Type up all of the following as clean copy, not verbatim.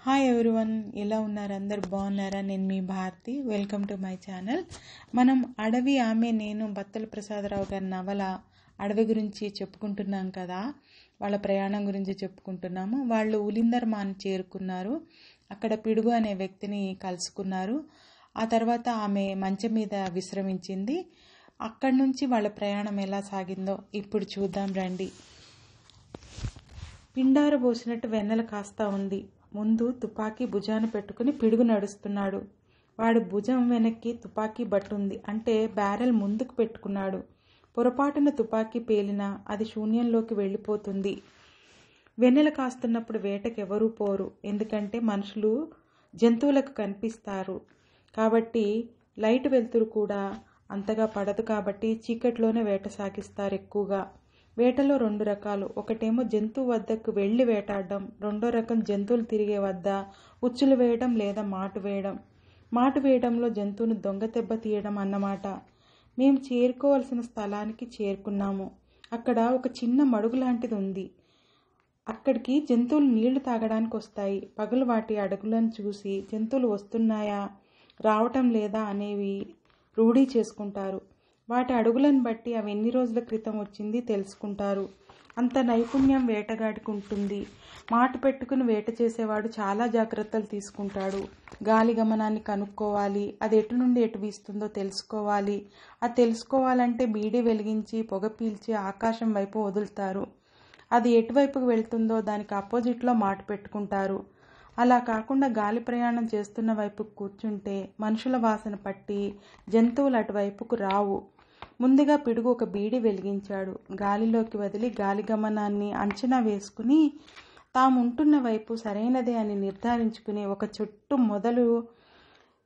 Hi everyone, ఎలా ఉన్నారు? అందరు బాగున్నారా? నేను మీ Bharathi. Welcome to my channel. మనం అడవి ఆమె నేను బత్తల ప్రసాదరావు గారి నవల అడవి గురించి చెప్పుకుంటున్నాం కదా. వాళ్ళ ప్రయాణం గురించి చెప్పుకుంటున్నాము. వాళ్ళు ఉలిందర్ మాన్ చేరుకున్నారు. అక్కడ పిడుగు అనే వ్యక్తిని కలుసుకున్నారు. ఆ తర్వాత ఆమె మంచం మీద విశ్రమించింది. అక్కడి నుంచి వాళ్ళ ప్రయాణం ఎలా సాగిందో ఇప్పుడు చూద్దాం రండి. పిండారు పోసినట్టు వెన్నెల కాస్తా ఉంది. ముందు తుపాకీ భుజాన పెట్టుకుని పిడుగు నడుస్తున్నాడు. వాడి భుజం వెనక్కి తుపాకీ బట్టుంది, అంటే బ్యారెల్ ముందుకు పెట్టుకున్నాడు. పొరపాటున తుపాకీ పేలినా అది శూన్యంలోకి వెళ్ళిపోతుంది. వెన్నెల కాస్తున్నప్పుడు వేటకెవరూ పోరు, ఎందుకంటే మనుషులు జంతువులకు కనిపిస్తారు కాబట్టి. లైట్ వెలుతురు కూడా అంతగా పడదు కాబట్టి చీకట్లోనే వేట సాగిస్తారు ఎక్కువగా. వేటలో రెండు రకాలు. ఒకటేమో జంతువు వద్దకు వెళ్ళి వేటాడడం, రెండో రకం జంతువులు తిరిగే వద్ద ఉచ్చులు వేయడం లేదా మాటు వేయడం. మాటు వేయడంలో జంతువును దొంగ దెబ్బ తీయడం అన్నమాట. మేము చేరుకోవాల్సిన స్థలానికి చేరుకున్నాము. అక్కడ ఒక చిన్న మడుగు లాంటిది ఉంది. అక్కడికి జంతువులు నీళ్లు తాగడానికి వస్తాయి. పగలు వాటి అడుగులను చూసి జంతువులు వస్తున్నాయా రావటం లేదా అనేవి రూఢీ చేసుకుంటారు. వాటి అడుగులను బట్టి అవి ఎన్ని రోజుల క్రితం వచ్చింది తెలుసుకుంటారు. అంత నైపుణ్యం వేటగాడికి ఉంటుంది. మాట పెట్టుకుని వేట చేసేవాడు చాలా జాగ్రత్తలు తీసుకుంటాడు. గాలి గమనాన్ని కనుక్కోవాలి, అది ఎటు నుండి ఎటు వీస్తుందో తెలుసుకోవాలి. అది తెలుసుకోవాలంటే బీడీ వెలిగించి పొగ పీల్చి ఆకాశం వైపు వదులుతారు. అది ఎటువైపుకు వెళ్తుందో దానికి ఆపోజిట్లో మాట పెట్టుకుంటారు. అలా కాకుండా గాలి ప్రయాణం చేస్తున్న వైపుకు కూర్చుంటే మనుషుల వాసన పట్టి జంతువులు అటువైపుకు రావు. ముందుగా పిడుగు ఒక బీడి వెలిగించాడు. గాలిలోకి వదిలి గాలి గమనాన్ని అంచనా వేసుకుని తాముంటున్న వైపు సరైనదే అని నిర్ధారించుకుని ఒక చెట్టు మొదలు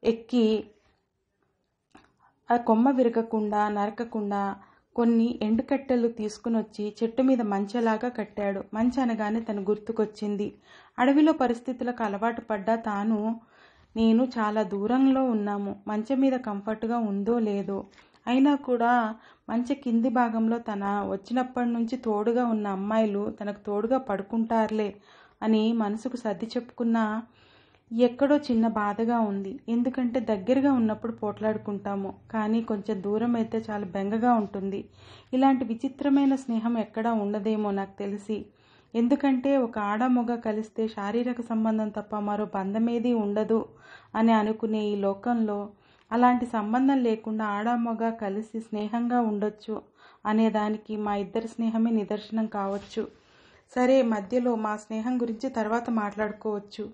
ఎక్కి ఆ కొమ్మ విరగకుండా నరకకుండా కొన్ని ఎండుకట్టెలు తీసుకుని వచ్చి చెట్టు మీద మంచెలాగా కట్టాడు. మంచె అనగానే తను గుర్తుకొచ్చింది. అడవిలో పరిస్థితులకు అలవాటు పడ్డా నేను చాలా దూరంలో ఉన్నాము. మంచె మీద కంఫర్ట్గా ఉందో లేదో, అయినా కూడా మంచె కింది భాగంలో తన వచ్చినప్పటి నుంచి తోడుగా ఉన్న అమ్మాయిలు తనకు తోడుగా పడుకుంటారులే అని మనసుకు సర్ది చెప్పుకున్నా ఎక్కడో చిన్న బాధగా ఉంది. ఎందుకంటే దగ్గరగా ఉన్నప్పుడు పోట్లాడుకుంటాము, కానీ కొంచెం దూరం అయితే చాలా బెంగగా ఉంటుంది. ఇలాంటి విచిత్రమైన స్నేహం ఎక్కడా ఉండదేమో నాకు తెలిసి. ఎందుకంటే ఒక ఆడ మొగ కలిస్తే శారీరక సంబంధం తప్ప మరో బంధమేదీ ఉండదు అని అనుకునే ఈ లోకంలో అలాంటి సంబంధం లేకుండా ఆడ మొగ కలిసి స్నేహంగా ఉండొచ్చు అనేదానికి మా ఇద్దరి స్నేహమే నిదర్శనం కావచ్చు. సరే, మధ్యలో మా స్నేహం గురించి తర్వాత మాట్లాడుకోవచ్చు.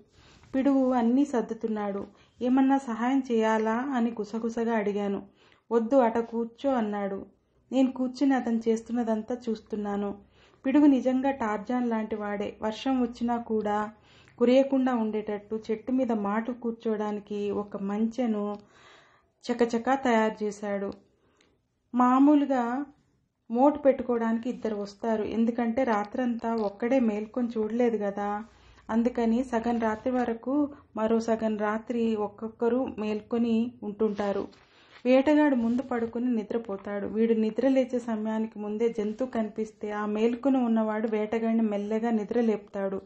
పిడుగు అన్నీ సర్దుతున్నాడు. ఏమన్నా సహాయం చేయాలా అని గుసగుసగా అడిగాను. వద్దు, అట కూర్చో అన్నాడు. నేను కూర్చుని అతను చేస్తున్నదంతా చూస్తున్నాను. పిడుగు నిజంగా టార్జాన్ లాంటి వాడే. వర్షం వచ్చినా కూడా కురియకుండా ఉండేటట్టు చెట్టు మీద మాటు కూర్చోడానికి ఒక మంచెను చకచకా తయారు చేశాడు. మామూలుగా మోటు పెట్టుకోవడానికి ఇద్దరు వస్తారు, ఎందుకంటే రాత్రంతా ఒక్కడే మేల్కొని చూడలేదు కదా. అందుకని సగం రాత్రి వరకు మరో సగం రాత్రి ఒక్కొక్కరు మేల్కొని ఉంటుంటారు. వేటగాడు ముందు పడుకుని నిద్రపోతాడు. వీడు నిద్ర లేచే సమయానికి ముందే జంతువు కనిపిస్తే ఆ మేల్కొని ఉన్నవాడు వేటగాడిని మెల్లగా నిద్ర లేపుతాడు.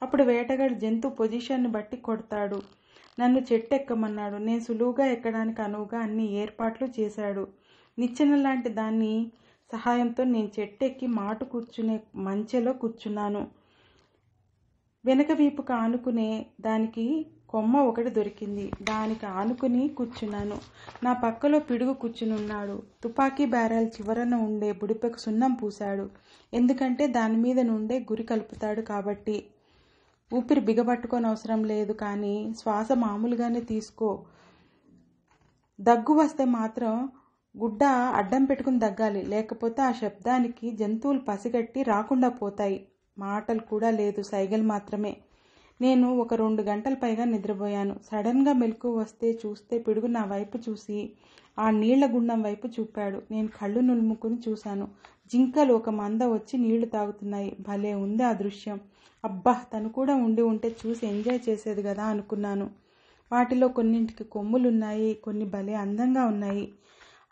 అప్పుడు వేటగాడు జంతువు పొజిషన్ని బట్టి కొడతాడు. నన్ను చెట్టు ఎక్కమన్నాడు. నేను సులువుగా ఎక్కడానికి అనువుగా అన్ని ఏర్పాట్లు చేశాడు. నిచ్చెన లాంటి దాన్ని సహాయంతో నేను చెట్టు ఎక్కి మాటు కూర్చునే మంచెలో కూర్చున్నాను. వెనక వీపుకు ఆనుకునే దానికి కొమ్మ ఒకటి దొరికింది. దానికి ఆనుకుని కూర్చున్నాను. నా పక్కలో పిడుగు కూర్చునున్నాడు. తుపాకీ బ్యారెల్ చివరన ఉండే బుడిపెకు సున్నం పూశాడు. ఎందుకంటే దాని మీద నుండే గురి కలుపుతాడు కాబట్టి. ఊపిరి బిగబట్టుకొని అవసరం లేదు, కానీ శ్వాస మామూలుగానే తీసుకో. దగ్గు వస్తే మాత్రం గుడ్డ అడ్డం పెట్టుకుని దగ్గాలి, లేకపోతే ఆ శబ్దానికి జంతువులు పసిగట్టి రాకుండా పోతాయి. మాటలు కూడా లేదు, సైగలు మాత్రమే. నేను ఒక 2 గంటల పైగా నిద్రపోయాను. సడన్గా మెలకువ వస్తే చూస్తే పిడుగు నా వైపు చూసి ఆ నీళ్ల గుండం వైపు చూపాడు. నేను కళ్ళు నులుముకుని చూశాను. జింకలు ఒక మంద వచ్చి నీళ్లు తాగుతున్నాయి. భలే ఉంది ఆ దృశ్యం. అబ్బా, తను కూడా ఉండి ఉంటే చూసి ఎంజాయ్ చేసేది కదా అనుకున్నాను. వాటిలో కొన్నింటికి కొమ్ములున్నాయి, కొన్ని భలే అందంగా ఉన్నాయి.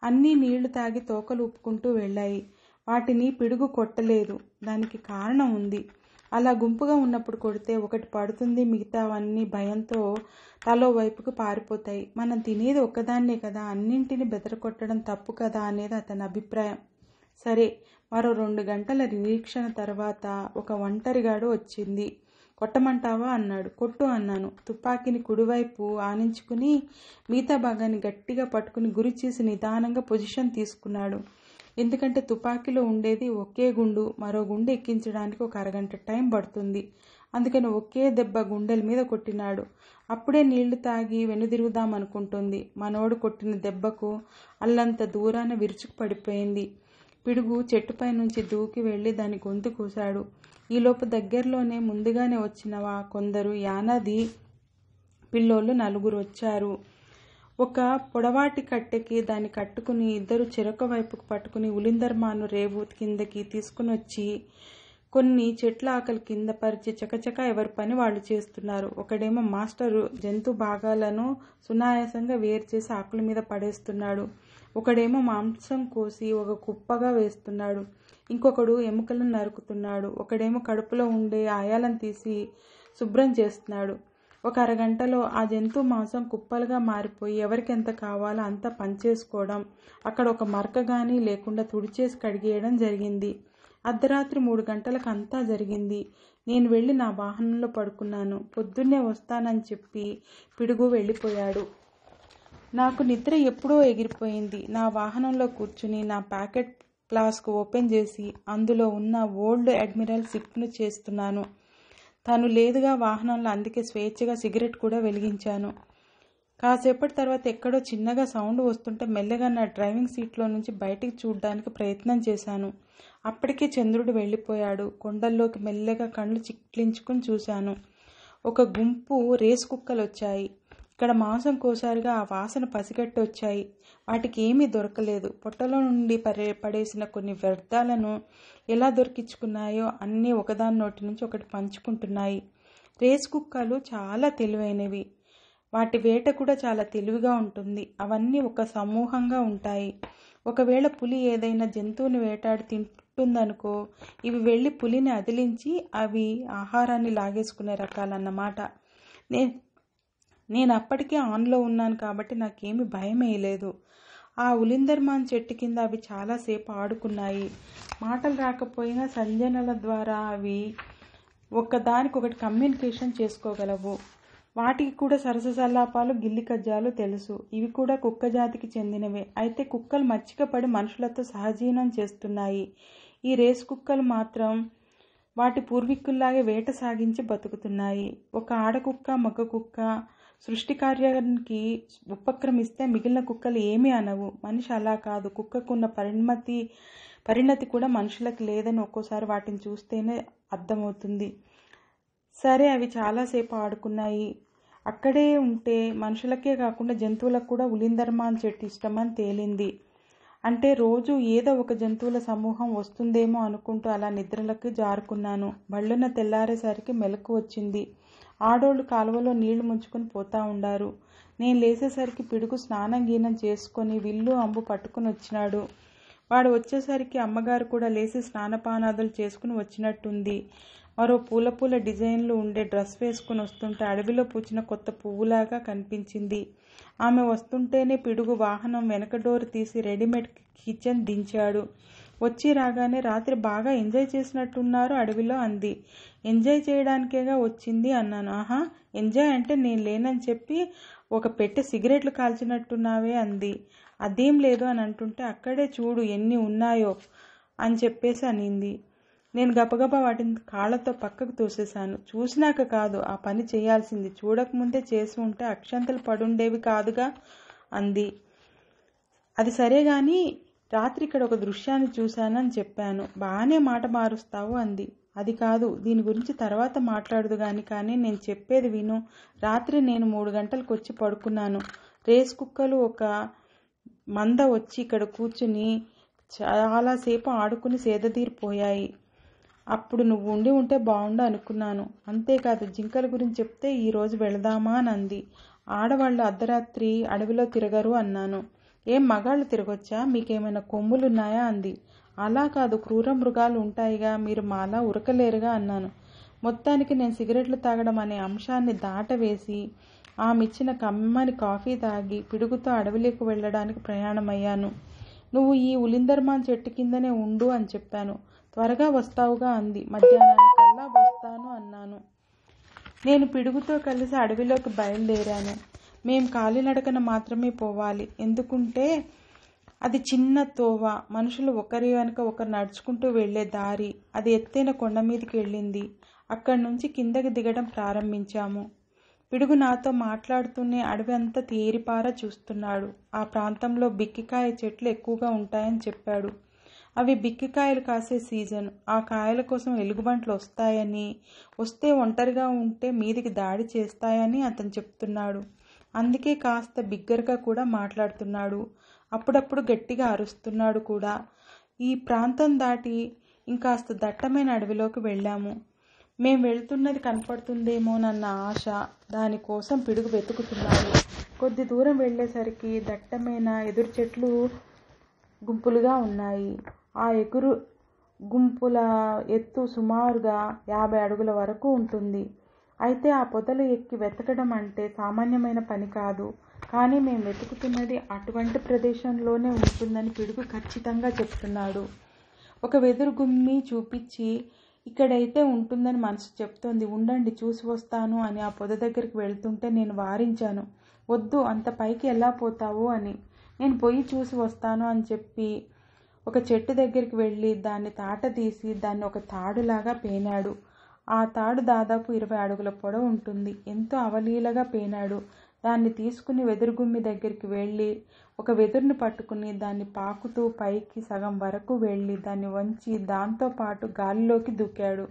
అన్నీ నీళ్లు తాగి తోకలు ఊపుకుంటూ వెళ్ళాయి. వాటిని పిడుగు కొట్టలేదు. దానికి కారణం ఉంది. అలా గుంపుగా ఉన్నప్పుడు కొడితే ఒకటి పడుతుంది, మిగతావన్నీ భయంతో తలో వైపుకు పారిపోతాయి. మనం తినేది ఒక్కదాన్నే కదా, అన్నింటినీ బెదరకొట్టడం తప్పు కదా అనేది అతని అభిప్రాయం. సరే, మరో 2 గంటల నిరీక్షణ తర్వాత ఒక ఒంటరిగాడు వచ్చింది. కొట్టమంటావా అన్నాడు. కొట్టు అన్నాను. తుపాకీని కుడివైపు ఆనించుకుని మిగతా భాగాన్ని గట్టిగా పట్టుకుని గురి చేసి నిదానంగా పొజిషన్ తీసుకున్నాడు. ఎందుకంటే తుపాకీలో ఉండేది ఒకే గుండు, మరో గుండు ఎక్కించడానికి ఒక అరగంట టైం పడుతుంది. అందుకని ఒకే దెబ్బ గుండెల మీద కొట్టినాడు. అప్పుడే నీళ్లు తాగి వెనుదిరుగుదామనుకుంటుంది. మనోడు కొట్టిన దెబ్బకు అల్లంత దూరాన విరుచుకు పడిపోయింది. పిడుగు చెట్టుపై నుంచి దూకి వెళ్ళి దాని గొంతు కోశాడు. ఈలోపు దగ్గరలోనే ముందుగానే వచ్చిన కొందరు యానాది పిల్లోళ్ళు 4 వచ్చారు. ఒక పొడవాటి కట్టెకి దాన్ని కట్టుకుని ఇద్దరు చెరొక వైపుకు పట్టుకుని ఉలిందర్మాను రేవు కిందకి తీసుకుని వచ్చి కొన్ని చెట్ల ఆకలి కింద పరిచి చకచక ఎవరి పని వాళ్ళు చేస్తున్నారు. ఒకడేమో మాస్టరు జంతు భాగాలను సునాయాసంగా వేరు చేసి ఆకుల మీద పడేస్తున్నాడు. ఒకడేమో మాంసం కోసి ఒక కుప్పగా వేస్తున్నాడు. ఇంకొకడు ఎముకలను నరుకుతున్నాడు. ఒకడేమో కడుపులో ఉండే ఆయాలను తీసి శుభ్రం చేస్తున్నాడు. ఒక అరగంటలో ఆ జంతు మాంసం కుప్పలుగా మారిపోయి ఎవరికి ఎంత కావాలో అంతా పంచేసుకోవడం, అక్కడ ఒక మరక గానీ లేకుండా తుడిచేసి కడిగేయడం జరిగింది. అర్ధరాత్రి 3 గంటలకు అంతా జరిగింది. నేను వెళ్ళి నా వాహనంలో పడుకున్నాను. పొద్దున్నే వస్తానని చెప్పి పిడుగు వెళ్ళిపోయాడు. నాకు నిద్ర ఎప్పుడో ఎగిరిపోయింది. నా వాహనంలో కూర్చుని నా ప్యాకెట్ ఫ్లాస్క్ ఓపెన్ చేసి అందులో ఉన్న ఓల్డ్ అడ్మిరల్ సిప్ను చేస్తున్నాను. తను లేదుగా వాహనంలో, అందుకే స్వేచ్ఛగా సిగరెట్ కూడా వెలిగించాను. కాసేపటి తర్వాత ఎక్కడో చిన్నగా సౌండ్ వస్తుంటే మెల్లగా నా డ్రైవింగ్ సీట్లో నుంచి బయటికి చూడడానికి ప్రయత్నం చేశాను. అప్పటికే చంద్రుడు వెళ్ళిపోయాడు. కొండల్లోకి మెల్లగా కళ్ళు చిట్లించుకుని చూశాను. ఒక గుంపు రేసు కుక్కలు వచ్చాయి. ఇక్కడ మాంసం కోసారుగా ఆ వాసన పసిగట్టి వచ్చాయి. వాటికి ఏమీ దొరకలేదు. పొట్టలో నుండి పడేసిన కొన్ని వ్యర్థాలను ఎలా దొరికించుకున్నాయో అన్నీ ఒకదాని నోటి నుంచి ఒకటి పంచుకుంటున్నాయి. రేసు కుక్కలు చాలా తెలివైనవి. వాటి వేట కూడా చాలా తెలివిగా ఉంటుంది. అవన్నీ ఒక సమూహంగా ఉంటాయి. ఒకవేళ పులి ఏదైనా జంతువుని వేటాడి తింటుందనుకో, ఇవి వెళ్ళి పులిని అదిలించి అవి ఆహారాన్ని లాగేసుకునే రకాలన్నమాట. నేను అప్పటికే ఆన్లో ఉన్నాను కాబట్టి నాకేమీ భయం వేయలేదు. ఆ ఉలిందర్మాన్ చెట్టు కింద అవి చాలాసేపు ఆడుకున్నాయి. మాటలు రాకపోయినా సంజ్ఞల ద్వారా అవి ఒకదానికొకటి కమ్యూనికేషన్ చేసుకోగలవు. వాటికి కూడా సరస సల్లాపాలు, గిల్లి కజ్జాలు తెలుసు. ఇవి కూడా కుక్క జాతికి చెందినవే. అయితే కుక్కలు మచ్చికపడి మనుషులతో సహజీవనం చేస్తున్నాయి. ఈ రేసు కుక్కలు మాత్రం వాటి పూర్వీకుల్లాగే వేట సాగించి బతుకుతున్నాయి. ఒక ఆడకుక్క మగ కుక్క సృష్టి కార్యానికి ఉపక్రమిస్తే మిగిలిన కుక్కలు ఏమీ అనవు. మనిషి అలా కాదు. కుక్కకున్న పరిణతి కూడా మనుషులకు లేదని ఒక్కోసారి వాటిని చూస్తేనే అర్థమవుతుంది. సరే, అవి చాలాసేపు ఆడుకున్నాయి. అక్కడే ఉంటే మనుషులకే కాకుండా జంతువులకు కూడా ఉలిందర్మాన్ చెట్టు ఇష్టమని తేలింది. అంటే రోజు ఏదో ఒక జంతువుల సమూహం వస్తుందేమో అనుకుంటూ అలా నిద్రలకు జారుకున్నాను. బళ్ళున తెల్లారేసరికి మెలకు వచ్చింది. ఆడోళ్ళు కాలువలో నీళ్లు ముంచుకొని పోతా ఉండారు. నేను లేచేసరికి పిడుగు స్నానం గీనం చేసుకొని విల్లు అంబు పట్టుకుని వచ్చినాడు. వాడు వచ్చేసరికి అమ్మగారు కూడా లేచి స్నానపానాదులు చేసుకుని వచ్చినట్టుంది. మరో పూల డిజైన్లు ఉండే డ్రెస్ వేసుకుని వస్తుంటే అడవిలో పూచిన కొత్త పువ్వులాగా కనిపించింది. ఆమె వస్తుంటేనే పిడుగు వాహనం వెనక డోర్ తీసి రెడీమేడ్ కిచెన్ దించాడు. వచ్చి రాగానే రాత్రి బాగా ఎంజాయ్ చేసినట్టున్నారు అడవిలో అంది. ఎంజాయ్ చేయడానికేగా వచ్చింది అన్నాను. ఆహా, ఎంజాయ్ అంటే నేను లేనని చెప్పి ఒక పెట్టె సిగరెట్లు కాల్చినట్టున్నావే అంది. అదేం లేదు అని అంటుంటే అక్కడే చూడు ఎన్ని ఉన్నాయో అని చెప్పేసి అనింది. నేను గబగబా వాటిని కాళ్లతో పక్కకు తోసేశాను. చూసినాక కాదు ఆ పని చేయాల్సింది, చూడకముందే చేసి ఉంటే అక్షంతలు పడుండేవి కాదుగా అంది. అది సరే గాని రాత్రి ఇక్కడ ఒక దృశ్యాన్ని చూశానని చెప్పాను. బాగానే మాట మారుస్తావు అంది. అది కాదు, దీని గురించి తర్వాత మాట్లాడదు కానీ నేను చెప్పేది విను. రాత్రి నేను 3 గంటలకు వచ్చి పడుకున్నాను. రేసు కుక్కలు ఒక మంద వచ్చి ఇక్కడ కూర్చుని చాలాసేపు ఆడుకుని సేదతీరిపోయాయి. అప్పుడు నువ్వు ఉంటే బాగుండు అనుకున్నాను. అంతేకాదు, జింకల గురించి చెప్తే ఈరోజు వెళదామా అని అంది. ఆడవాళ్ళు అర్ధరాత్రి అడవిలో తిరగరు అన్నాను. ఏం మగాళ్ళు తిరగొచ్చా? మీకేమైనా కొమ్ములున్నాయా అంది. అలా కాదు, క్రూర మృగాలు ఉంటాయిగా, మీరు మాలా ఉరకలేరుగా అన్నాను. మొత్తానికి నేను సిగరెట్లు తాగడం అనే అంశాన్ని దాటవేసి ఆమె ఇచ్చిన కమ్మని కాఫీ తాగి పిడుగుతో అడవిలోకి వెళ్ళడానికి ప్రయాణమయ్యాను. నువ్వు ఈ ఉలిందర్మాన్ చెట్టు కిందనే ఉండు అని చెప్పాను. త్వరగా వస్తావుగా అంది. మధ్యాహ్నానికల్లా వస్తాను అన్నాను. నేను పిడుగుతో కలిసి అడవిలోకి బయలుదేరాను. మేం కాలినడకన మాత్రమే పోవాలి. ఎందుకంటే అది చిన్న తోవ, మనుషులు ఒకరి వెనుక ఒకరు నడుచుకుంటూ వెళ్లే దారి. అది ఎత్తైన కొండ మీదకి వెళ్ళింది. అక్కడి నుంచి కిందకి దిగడం ప్రారంభించాము. పిడుగు నాతో మాట్లాడుతూనే అడవి అంతా తేరిపారా చూస్తున్నాడు. ఆ ప్రాంతంలో బిక్కికాయ చెట్లు ఎక్కువగా ఉంటాయని చెప్పాడు. అవి బిక్కికాయలు కాసే సీజన్. ఆ కాయల కోసం ఎలుగుబంట్లు వస్తాయని, వస్తే ఒంటరిగా ఉంటే మీదికి దాడి చేస్తాయని అతను చెప్తున్నాడు. అందుకే కాస్త బిగ్గరగా కూడా మాట్లాడుతున్నాడు. అప్పుడప్పుడు గట్టిగా అరుస్తున్నాడు కూడా. ఈ ప్రాంతం దాటి ఇంకాస్త దట్టమైన అడవిలోకి వెళ్ళాము. మేం వెళ్తున్నది కనపడుతుందేమోనన్న ఆశ. దానికోసం పిడుగు వెతుకుతున్నాడు. కొద్ది దూరం వెళ్ళేసరికి దట్టమైన ఎదురు చెట్లు గుంపులుగా ఉన్నాయి. ఆ ఎగురు గుంపుల ఎత్తు సుమారుగా 50 అడుగుల వరకు ఉంటుంది. అయితే ఆ పొదలు ఎక్కి వెతకడం అంటే సామాన్యమైన పని కాదు. కానీ మేము వెతుకుతున్నది అటువంటి ప్రదేశంలోనే ఉంటుందని పిడుగు ఖచ్చితంగా చెప్తున్నాడు. ఒక వెదురు గుమ్మి చూపించి, ఇక్కడైతే ఉంటుందని మనసు చెప్తోంది, ఉండండి చూసి వస్తాను అని ఆ పొద దగ్గరికి వెళ్తుంటే నేను వారించాను. వద్దు, అంత పైకి ఎలా పోతావు అని. నేను పోయి చూసి వస్తాను అని చెప్పి ఒక చెట్టు దగ్గరికి వెళ్ళి దాన్ని తాట తీసి దాన్ని ఒక తాడులాగా పేనాడు. ఆ తాడు దాదాపు 20 అడుగుల పొడవు ఉంటుంది. ఎంతో అవలీలగా పేనాడు. దాన్ని తీసుకుని వెదురుగుమ్మి దగ్గరికి వెళ్ళి ఒక వెదురుని పట్టుకుని దాన్ని పాకుతూ పైకి సగం వరకు వెళ్ళి దాన్ని వంచి దాంతోపాటు గాలిలోకి దూకాడు.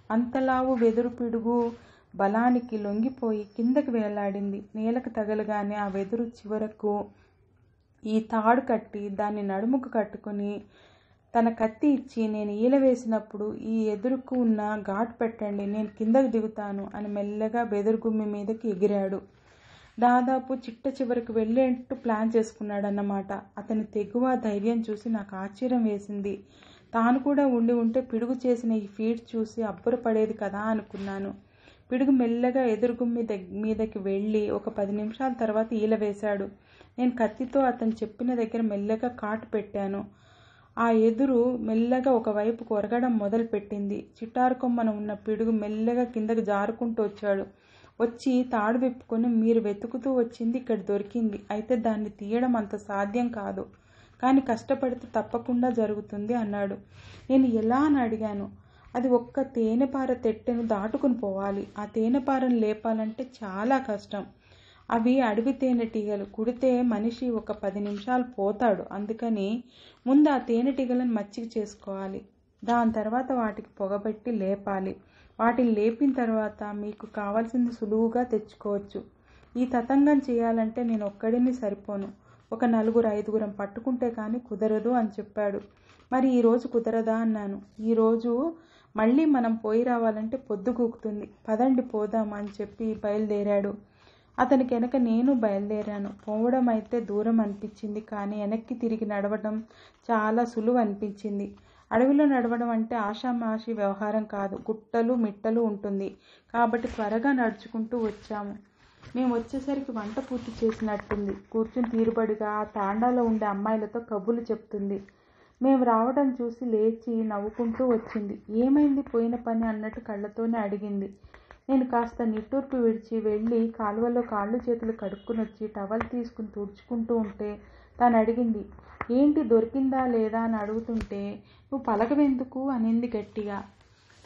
అంతలావు వెదురు పిడుగు బలానికి లొంగిపోయి కిందకి వేలాడింది. నేలకు తగలగానే ఆ వెదురు చివరకు ఈ తాడు కట్టి దాన్ని నడుముకు కట్టుకుని తన కత్తి ఇచ్చి, నేను ఈల వేసినప్పుడు ఈ ఎదురుకు ఉన్న ఘాటు పెట్టండి, నేను కిందకు దిగుతాను అని మెల్లగా వెదురుగుమ్మి మీదకి ఎగిరాడు. దాదాపు చిట్ట చివరికి వెళ్ళేట్టు ప్లాన్ చేసుకున్నాడన్నమాట. అతని తెగువ ధైర్యం చూసి నాకు ఆశ్చర్యం వేసింది. తాను కూడా ఉండి ఉంటే పిడుగు చేసిన ఈ ఫీట్ చూసి అబ్బురపడేది కదా అనుకున్నాను. పిడుగు మెల్లగా ఎదురుగుమ్మి మీదకి వెళ్ళి ఒక 10 నిమిషాల తర్వాత ఈల వేశాడు. నేను కత్తితో అతను చెప్పిన దగ్గర మెల్లగా కాటు పెట్టాను. ఆ ఎదురు మెల్లగా ఒకవైపు కొరగడం మొదలుపెట్టింది. చిటారు కొమ్మన ఉన్న పిడుగు మెల్లగా కిందకు జారుకుంటూ వచ్చి తాడు విప్పుకొని, మీరు వెతుకుతూ వచ్చింది ఇక్కడ దొరికింది. అయితే దాన్ని తీయడం అంత సాధ్యం కాదు, కానీ కష్టపడితే తప్పకుండా జరుగుతుంది అన్నాడు. నేను ఎలా అని అడిగాను. అది ఒక్క తేనెపార తెట్టెను దాటుకుని పోవాలి. ఆ తేనెపారను లేపాలంటే చాలా కష్టం. అవి అడవి తేనెటీగలు. కుడితే మనిషి ఒక 10 నిమిషాలు పోతాడు. అందుకని ముందు ఆ తేనెటీగలను మచ్చిక చేసుకోవాలి. దాని తర్వాత వాటికి పొగబెట్టి లేపాలి. వాటిని లేపిన తర్వాత మీకు కావాల్సింది సులువుగా తెచ్చుకోవచ్చు. ఈ తతంగం చేయాలంటే నేను ఒక్కడిని సరిపోను. ఒక 4-5 పట్టుకుంటే కానీ కుదరదు అని చెప్పాడు. మరి ఈరోజు కుదరదా అన్నాను. ఈరోజు మళ్ళీ మనం పోయి రావాలంటే పొద్దుగూకుతుంది. పదండి పోదాం అని చెప్పి బయలుదేరాడు. అతనికి వెనక నేను బయలుదేరాను. పోవడం అయితే దూరం అనిపించింది, కానీ వెనక్కి తిరిగి నడవడం చాలా సులువు అనిపించింది. అడవిలో నడవడం అంటే ఆషామాషి వ్యవహారం కాదు. గుట్టలు మిట్టలు ఉంటుంది. కాబట్టి త్వరగా నడుచుకుంటూ వచ్చాము. మేము వచ్చేసరికి వంట పూర్తి చేసినట్టుంది. కూర్చుని తీరుబడిగా ఆ తాండాలో ఉండే అమ్మాయిలతో కబుర్లు చెప్తుంది. మేము రావడం చూసి లేచి నవ్వుకుంటూ వచ్చింది. ఏమైంది పోయిన పని అన్నట్టు కళ్ళతోనే అడిగింది. నేను కాస్త నిట్టూర్పు విడిచి వెళ్ళి కాలువలో కాళ్ళు చేతులు కడుక్కుని వచ్చి టవల్ తీసుకుని తుడుచుకుంటూ ఉంటే తను అడిగింది, ఏంటి దొరికిందా లేదా అని అడుగుతుంటే, నువ్వు పలకవెందుకు అనింది గట్టిగా.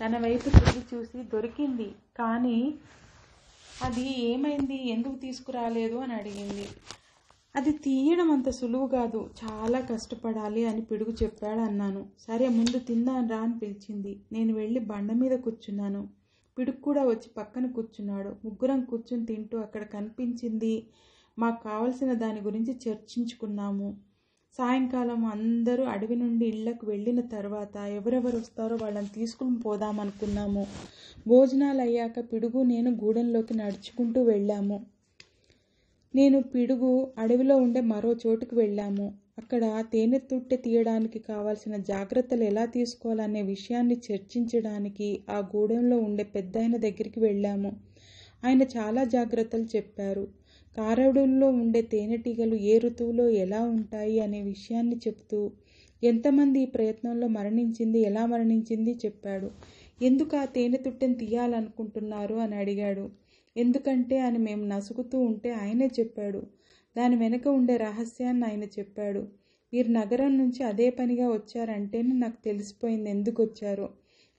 తన వైపు తిరిగి చూసి, దొరికింది, కానీ అది ఏమైంది, ఎందుకు తీసుకురాలేదు అని అడిగింది. అది తీయడం అంత సులువు కాదు, చాలా కష్టపడాలి అని పిడుగు చెప్పాడు అన్నాను. సరే ముందు తిందాను రా అని పిలిచింది. నేను వెళ్ళి బండ మీద కూర్చున్నాను. పిడుగు కూడా వచ్చి పక్కన కూర్చున్నాడు. ముగ్గురం కూర్చుని తింటూ అక్కడ కనిపించింది మాకు కావలసిన దాని గురించి చర్చించుకున్నాము. సాయంకాలం అందరూ అడవి నుండి ఇళ్లకు వెళ్ళిన తర్వాత ఎవరెవరు వస్తారో వాళ్ళని తీసుకుని పోదామనుకున్నాము. భోజనాలు అయ్యాక పిడుగు నేను గూడెంలోకి నడుచుకుంటూ వెళ్ళాము. నేను పిడుగు అడవిలో ఉండే మరో చోటుకు వెళ్ళాము. అక్కడ తేనె తుట్టె తీయడానికి కావాల్సిన జాగ్రత్తలు ఎలా తీసుకోవాలనే విషయాన్ని చర్చించడానికి ఆ గూడెంలో ఉండే పెద్దాయన దగ్గరికి వెళ్ళాము. ఆయన చాలా జాగ్రత్తలు చెప్పారు. కారడుల్లో ఉండే తేనెటీగలు ఏ ఋతువులో ఎలా ఉంటాయి అనే విషయాన్ని చెప్తూ ఎంతమంది ఈ ప్రయత్నంలో మరణించింది, ఎలా మరణించింది చెప్పాడు. ఎందుకు ఆ తేనె తుట్టెను తీయాలనుకుంటున్నారు అని అడిగాడు. ఎందుకంటే అని మేము నసుగుతూ ఉంటే ఆయనే చెప్పాడు. దాని వెనక ఉండే రహస్యాన్ని ఆయన చెప్పాడు. మీరు నగరం నుంచి అదే పనిగా వచ్చారంటేనే నాకు తెలిసిపోయింది ఎందుకు వచ్చారో.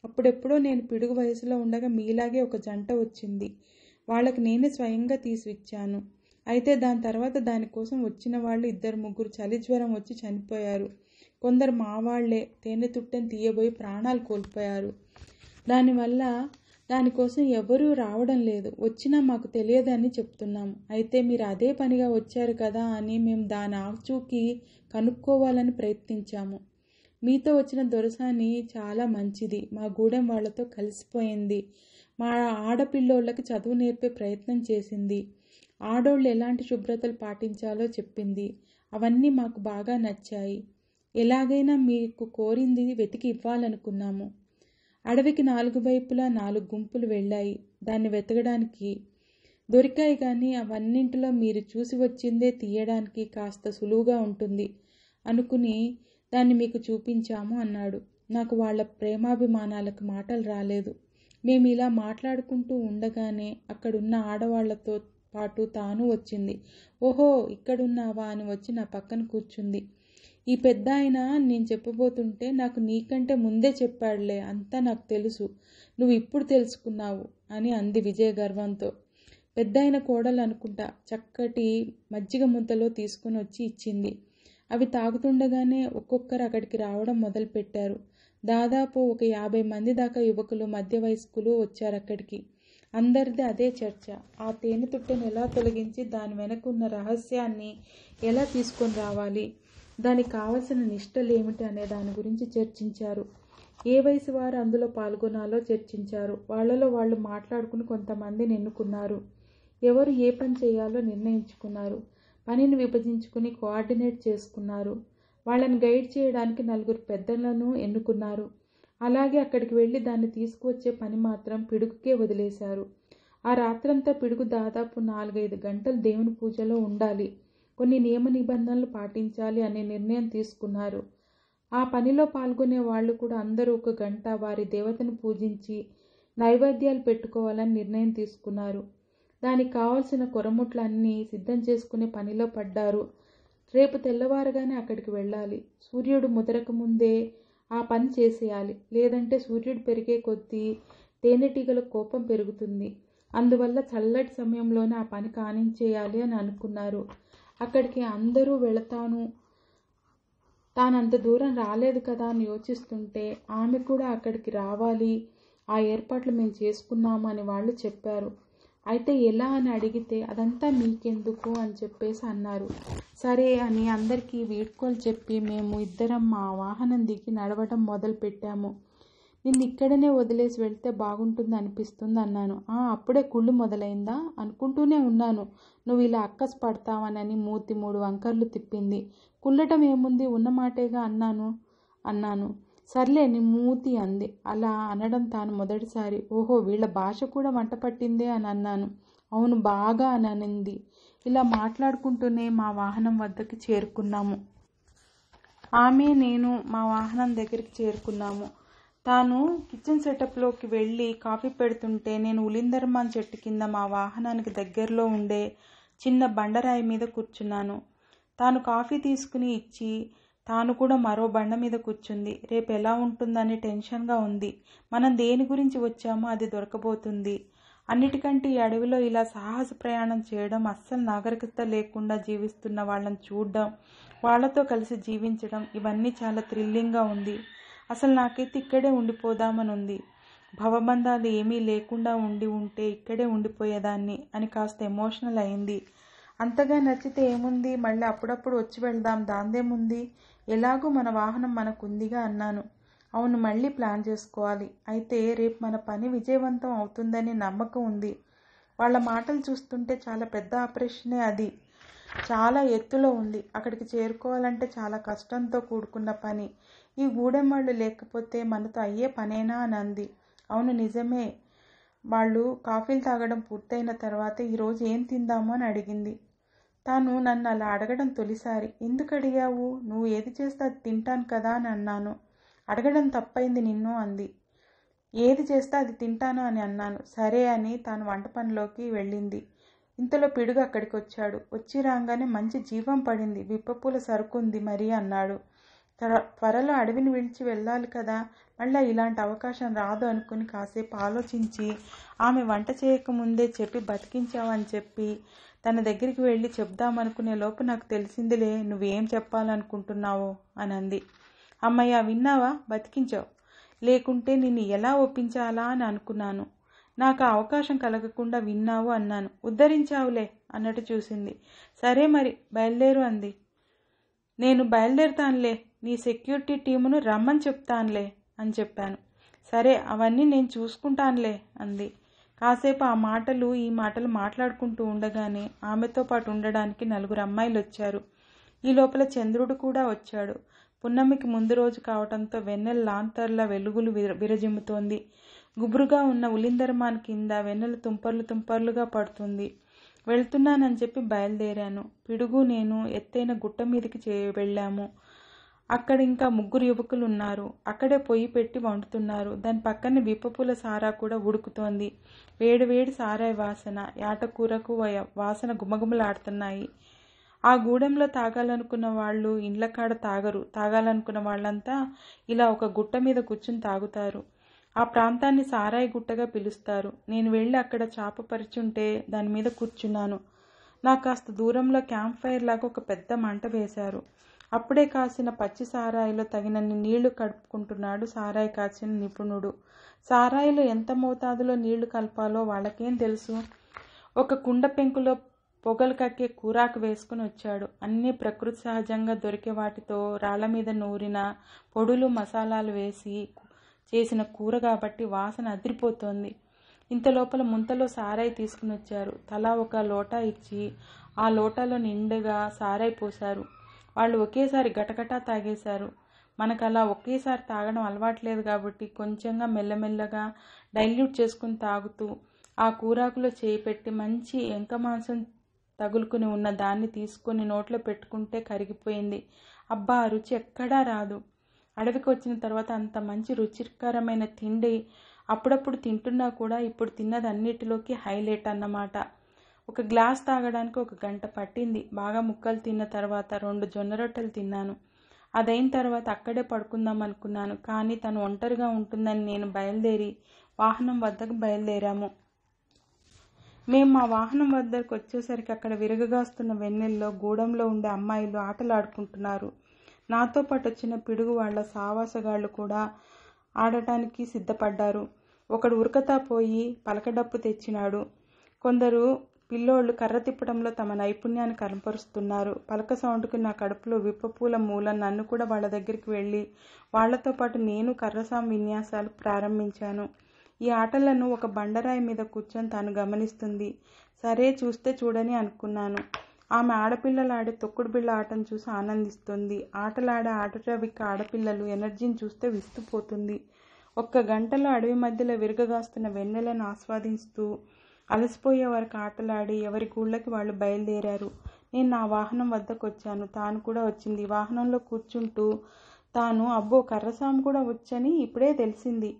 అప్పుడెప్పుడో నేను పిడుగు వయసులో ఉండగా మీలాగే ఒక జంట వచ్చింది. వాళ్ళకి నేనే స్వయంగా తీసిచ్చాను. అయితే దాని తర్వాత దానికోసం వచ్చిన వాళ్ళు 2-3 చలి జ్వరం వచ్చి చనిపోయారు. కొందరు మా వాళ్లే తేనె తుట్టెను తీయబోయి ప్రాణాలు కోల్పోయారు. దానికోసం ఎవరూ రావడం లేదు. వచ్చినా మాకు తెలియదని చెప్తున్నాము. అయితే మీరు అదే పనిగా వచ్చారు కదా అని మేము దాని ఆచూకీ కనుక్కోవాలని ప్రయత్నించాము. మీతో వచ్చిన దొరసాని చాలా మంచిది. మా గూడెం వాళ్లతో కలిసిపోయింది. మా ఆడపిల్లోళ్ళకి చదువు నేర్పే ప్రయత్నం చేసింది. ఆడోళ్ళు ఎలాంటి శుభ్రతలు పాటించాలో చెప్పింది. అవన్నీ మాకు బాగా నచ్చాయి. ఎలాగైనా మీకు కోరింది వెతికి ఇవ్వాలనుకున్నాము. అడవికి 4 వైపులా 4 గుంపులు వెళ్ళాయి. దాన్ని వెతకడానికి దొరికాయి. కానీ అవన్నింటిలో మీరు చూసి వచ్చిందే తీయడానికి కాస్త సులువుగా ఉంటుంది అనుకుని దాన్ని మీకు చూపించాము అన్నాడు. నాకు వాళ్ళ ప్రేమాభిమానాలకు మాటలు రాలేదు. మేము ఇలా మాట్లాడుకుంటూ ఉండగానే అక్కడున్న ఆడవాళ్లతో పాటు తాను వచ్చింది. ఓహో, ఇక్కడున్నావా అని వచ్చి నా పక్కన కూర్చుంది. ఈ పెద్ద ఆయన నేను చెప్పబోతుంటే నాకు నీకంటే ముందే చెప్పాడులే, అంతా నాకు తెలుసు, నువ్వు ఇప్పుడు తెలుసుకున్నావు అని అంది విజయ గర్వంతో. పెద్దాయన కోడలు అనుకుంటా చక్కటి మజ్జిగ ముద్దలో తీసుకుని వచ్చి ఇచ్చింది. అవి తాగుతుండగానే ఒక్కొక్కరు అక్కడికి రావడం మొదలుపెట్టారు. దాదాపు ఒక 50 మంది దాకా యువకులు, మధ్య వయస్కులు వచ్చారక్కడికి. అందరిది అదే చర్చ. ఆ తేనె తుట్టెను ఎలా తొలగించి దాని వెనకున్న రహస్యాన్ని ఎలా తీసుకొని రావాలి, దానికి కావలసిన నిష్టలేమిటి అనే దాని గురించి చర్చించారు. ఏ వయసు వారు అందులో పాల్గొనాలో చర్చించారు. వాళ్లలో వాళ్ళు మాట్లాడుకుని కొంతమందిని ఎన్నుకున్నారు. ఎవరు ఏ పని చేయాలో నిర్ణయించుకున్నారు. పనిని విభజించుకుని కోఆర్డినేట్ చేసుకున్నారు. వాళ్ళని గైడ్ చేయడానికి 4 పెద్దలను ఎన్నుకున్నారు. అలాగే అక్కడికి వెళ్ళి దాన్ని తీసుకువచ్చే పని మాత్రం పిడుగుకే వదిలేశారు. ఆ రాత్రంతా పిడుగు దాదాపు 4-5 గంటలు దేవుని పూజలో ఉండాలి, కొన్ని నియమ నిబంధనలు పాటించాలి అనే నిర్ణయం తీసుకున్నారు. ఆ పనిలో పాల్గొనే వాళ్ళు కూడా అందరూ 1 గంట వారి దేవతను పూజించి నైవేద్యాలు పెట్టుకోవాలని నిర్ణయం తీసుకున్నారు. దానికి కావాల్సిన కొరముట్లన్నీ సిద్ధం చేసుకునే పనిలో పడ్డారు. రేపు తెల్లవారుగానే అక్కడికి వెళ్ళాలి. సూర్యుడు ముదరక ముందే ఆ పని చేసేయాలి. లేదంటే సూర్యుడు పెరిగే కొద్దీ తేనెటీగల కోపం పెరుగుతుంది. అందువల్ల చల్లటి సమయంలోనే ఆ పని కానించేయాలి అని అనుకున్నారు. అక్కడికి అందరూ వెళతాను, తానంత దూరం రాలేదు కదా అని యోచిస్తుంటే ఆమె కూడా అక్కడికి రావాలి, ఆ ఏర్పాట్లు మేము చేసుకున్నాము అని వాళ్ళు చెప్పారు. అయితే ఎలా అని అడిగితే అదంతా మీకెందుకు అని చెప్పేసి అన్నారు. సరే అని అందరికీ వీడ్కోలు చెప్పి మేము 2 మా వాహనం దిగి నడవడం మొదలు పెట్టాము. నిన్ను ఇక్కడనే వదిలేసి వెళ్తే బాగుంటుంది అనిపిస్తుంది అన్నాను. అప్పుడే కుళ్ళు మొదలైందా అనుకుంటూనే ఉన్నాను, నువ్వు ఇలా అక్కసు పడతావనని మూతి 3 వంకర్లు తిప్పింది. కుళ్ళటం ఏముంది, ఉన్నమాటేగా అన్నాను. సర్లే నీ మూతి అంది. అలా అనడం తాను మొదటిసారి. ఓహో, వీళ్ళ భాష కూడా వంట పట్టిందే అని అన్నాను. అవును, బాగా అని అనింది. ఇలా మాట్లాడుకుంటూనే మా వాహనం వద్దకి చేరుకున్నాము. ఆమె నేను మా వాహనం దగ్గరికి చేరుకున్నాము. తాను కిచెన్ సెటప్లోకి వెళ్ళి కాఫీ పెడుతుంటే నేను ఉలిందర్మాన్ చెట్టు కింద మా వాహనానికి దగ్గరలో ఉండే చిన్న బండరాయి మీద కూర్చున్నాను. తాను కాఫీ తీసుకుని ఇచ్చి తాను కూడా మరో బండ మీద కూర్చుంది. రేపు ఎలా ఉంటుందని టెన్షన్గా ఉంది. మనం దేని గురించి వచ్చామో అది దొరకబోతుంది. అన్నిటికంటే ఈ అడవిలో ఇలా సాహస ప్రయాణం చేయడం, అస్సలు నాగరికత లేకుండా జీవిస్తున్న వాళ్ళని చూడడం, వాళ్లతో కలిసి జీవించడం, ఇవన్నీ చాలా థ్రిల్లింగ్గా ఉంది. అసలు నాకైతే ఇక్కడే ఉండిపోదామని ఉంది. భవబంధాలు ఏమీ లేకుండా ఉంటే ఇక్కడే ఉండిపోయేదాన్ని అని కాస్త ఎమోషనల్ అయింది. అంతగా నచ్చితే ఏముంది, మళ్ళీ అప్పుడప్పుడు వచ్చి వెళ్దాం, దాందేముంది, ఎలాగూ మన వాహనం మనకుందిగా అన్నాను. అవును, మళ్ళీ ప్లాన్ చేసుకోవాలి. అయితే రేపు మన పని విజయవంతం అవుతుందని నమ్మకం ఉంది. వాళ్ళ మాటలు చూస్తుంటే చాలా పెద్ద ఆపరేషనే అది. చాలా ఎత్తులో ఉంది. అక్కడికి చేరుకోవాలంటే చాలా కష్టంతో కూడుకున్న పని. ఈ గూడెం వాళ్ళు లేకపోతే మనతో అయ్యే పనేనా అని అంది. అవును నిజమే. వాళ్ళు కాఫీలు తాగడం పూర్తయిన తర్వాత ఈరోజు ఏం తిందాము అని అడిగింది. తాను నన్ను అలా అడగడం తొలిసారి. ఎందుకు అడిగావు? నువ్వు ఏది చేస్తే అది తింటాను కదా అని అన్నాను. అడగడం తప్పైంది నిన్ను అంది. ఏది చేస్తే అది తింటాను అని అన్నాను. సరే అని తాను వంట పనిలోకి వెళ్ళింది. ఇంతలో పిడుగు అక్కడికి వచ్చాడు. వచ్చి రాగానే మంచి జీవం పడింది. విప్పపూల సరుకుంది మరి అన్నాడు. త్వరలో అడవిని విడిచి వెళ్ళాలి కదా, మళ్ళీ ఇలాంటి అవకాశం రాదు అనుకుని కాసేపు ఆలోచించి ఆమె వంట చేయకముందే చెప్పి బతికించావని చెప్పి తన దగ్గరికి వెళ్ళి చెప్దామనుకునే లోపు నాకు తెలిసిందిలే నువ్వేం చెప్పాలనుకుంటున్నావో అని అంది. అమ్మయ్య, విన్నావా? బతికించావు. లేకుంటే నిన్ను ఎలా ఒప్పించాలా అని అనుకున్నాను. నాకు ఆ అవకాశం కలగకుండా విన్నావు అన్నాను. ఉద్ధరించావులే అన్నట్టు చూసింది. సరే మరి బయలుదేరు అంది. నేను బయలుదేరుతానులే, నీ సెక్యూరిటీ టీమును రమ్మని చెప్తానులే అని చెప్పాను. సరే అవన్నీ నేను చూసుకుంటానులే అంది. కాసేపు ఆ మాటలు ఈ మాటలు మాట్లాడుకుంటూ ఉండగానే ఆమెతో పాటు ఉండడానికి 4 అమ్మాయిలు వచ్చారు. ఈ లోపల చంద్రుడు కూడా వచ్చాడు. పున్నమికి ముందు రోజు కావటంతో వెన్నెల లాంతర్ల వెలుగులు విరజిమ్ముతోంది. గుబురుగా ఉన్న ఉలిందరమాన్ కింద వెన్నెల తుంపర్లుగా పడుతుంది. వెళ్తున్నానని చెప్పి బయలుదేరాను. పిడుగు నేను ఎత్తైన గుట్ట మీదకి వెళ్ళాము. అక్కడ ఇంకా 3 యువకులు ఉన్నారు. అక్కడే పొయ్యి పెట్టి వండుతున్నారు. దాని పక్కనే విప్పపూల సారా కూడా ఉడుకుతోంది. వేడివేడి సారాయి వాసన, యాటకూరకు వాసన గుమగుమలాడుతున్నాయి. ఆ గూడెంలో తాగాలనుకున్న వాళ్ళు ఇండ్ల కాడ తాగరు. తాగాలనుకున్న వాళ్ళంతా ఇలా ఒక గుట్ట మీద కూర్చుని తాగుతారు. ఆ ప్రాంతాన్ని సారాయి గుట్టగా పిలుస్తారు. నేను వెళ్ళి అక్కడ చాప పరిచుంటే దాని మీద కూర్చున్నాను. నాకు కాస్త దూరంలో క్యాంప్ ఫైర్ లాగా ఒక పెద్ద మంట వేశారు. అప్పుడే కాసిన పచ్చి సారాయిలో తగినన్ని నీళ్లు కడుపుకుంటున్నాడు సారాయి కాచిన నిపుణుడు. సారాయిలో ఎంత మోతాదులో నీళ్లు కలపాలో వాళ్ళకేం తెలుసు. ఒక కుండ పెంకులో పొగలు కక్కే కూరాకు వేసుకుని వచ్చాడు. అన్నీ ప్రకృతి సహజంగా దొరికే వాటితో రాళ్ల మీద నూరిన పొడులు మసాలాలు వేసి చేసిన కూర కాబట్టి వాసన అదిరిపోతోంది. ఇంతలోపల ముంతలో సారాయి తీసుకుని వచ్చారు. తలా ఒక లోటా ఇచ్చి ఆ లోటాలో నిండుగా సారాయి పోశారు. వాళ్ళు ఒకేసారి గటగటా తాగేశారు. మనకు అలా ఒకేసారి తాగడం అలవాట్లేదు కాబట్టి కొంచెంగా మెల్లమెల్లగా డైల్యూట్ చేసుకుని తాగుతూ ఆ కూరాకులో చేయి పెట్టి మంచి ఎంక మాంసం తగులుకుని ఉన్న దాన్ని తీసుకొని నోట్లో పెట్టుకుంటే కరిగిపోయింది. అబ్బా, రుచి ఎక్కడా రాదు. అడవికి వచ్చిన తర్వాత అంత మంచి రుచికరమైన తిండి అప్పుడప్పుడు తింటున్నా కూడా ఇప్పుడు తిన్నది అన్నిటిలోకి హైలైట్ అన్నమాట. ఒక గ్లాస్ తాగడానికి 1 గంట పట్టింది. బాగా ముక్కలు తిన్న తర్వాత 2 జొన్న రొట్టెలు తిన్నాను. అదైన తర్వాత అక్కడే పడుకుందాం అనుకున్నాను. కానీ తను ఒంటరిగా ఉంటుందని నేను బయలుదేరి వాహనం వద్దకు బయలుదేరాము. మేము మా వాహనం వద్దకు వచ్చేసరికి అక్కడ విరగగాస్తున్న వెన్నెల్లో గూడెంలో ఉండే అమ్మాయిలు ఆటలాడుకుంటున్నారు. నాతో పాటు వచ్చిన పిడుగు వాళ్ల సావాసగాళ్లు కూడా ఆడటానికి సిద్ధపడ్డారు. ఒకడు ఉరకతా పోయి పలకడప్పు తెచ్చినాడు. కొందరు పిల్లోళ్ళు కర్ర తిప్పడంలో తమ నైపుణ్యాన్ని కనపరుస్తున్నారు. పలక సౌండ్కి నా కడుపులో విప్పపూల మూలం. నన్ను కూడా వాళ్ళ దగ్గరికి వెళ్ళి వాళ్లతో పాటు నేను కర్రసాం విన్యాసాలు ప్రారంభించాను. ఈ ఆటలను ఒక బండరాయి మీద కూర్చొని తాను గమనిస్తుంది. సరే, చూస్తే చూడని అనుకున్నాను. ఆమె ఆడపిల్లలాడే తొక్కుడు బిళ్ళ ఆటను చూసి ఆనందిస్తుంది. ఆటలాడే ఆటవిక ఆడపిల్లలు ఎనర్జీని చూస్తే విస్తుపోతుంది. 1 గంటలో అడవి మధ్యలో విరగగాస్తున్న వెన్నెలను ఆస్వాదిస్తూ అలసిపోయే వరకు ఆటలాడి ఎవరి గూళ్ళకి వాళ్ళు బయలుదేరారు. నేను నా వాహనం వద్దకు వచ్చాను. తాను కూడా వచ్చింది. వాహనంలో కూర్చుంటూ తాను అబ్బో, కర్రసాము కూడా వచ్చని ఇప్పుడే తెలిసింది,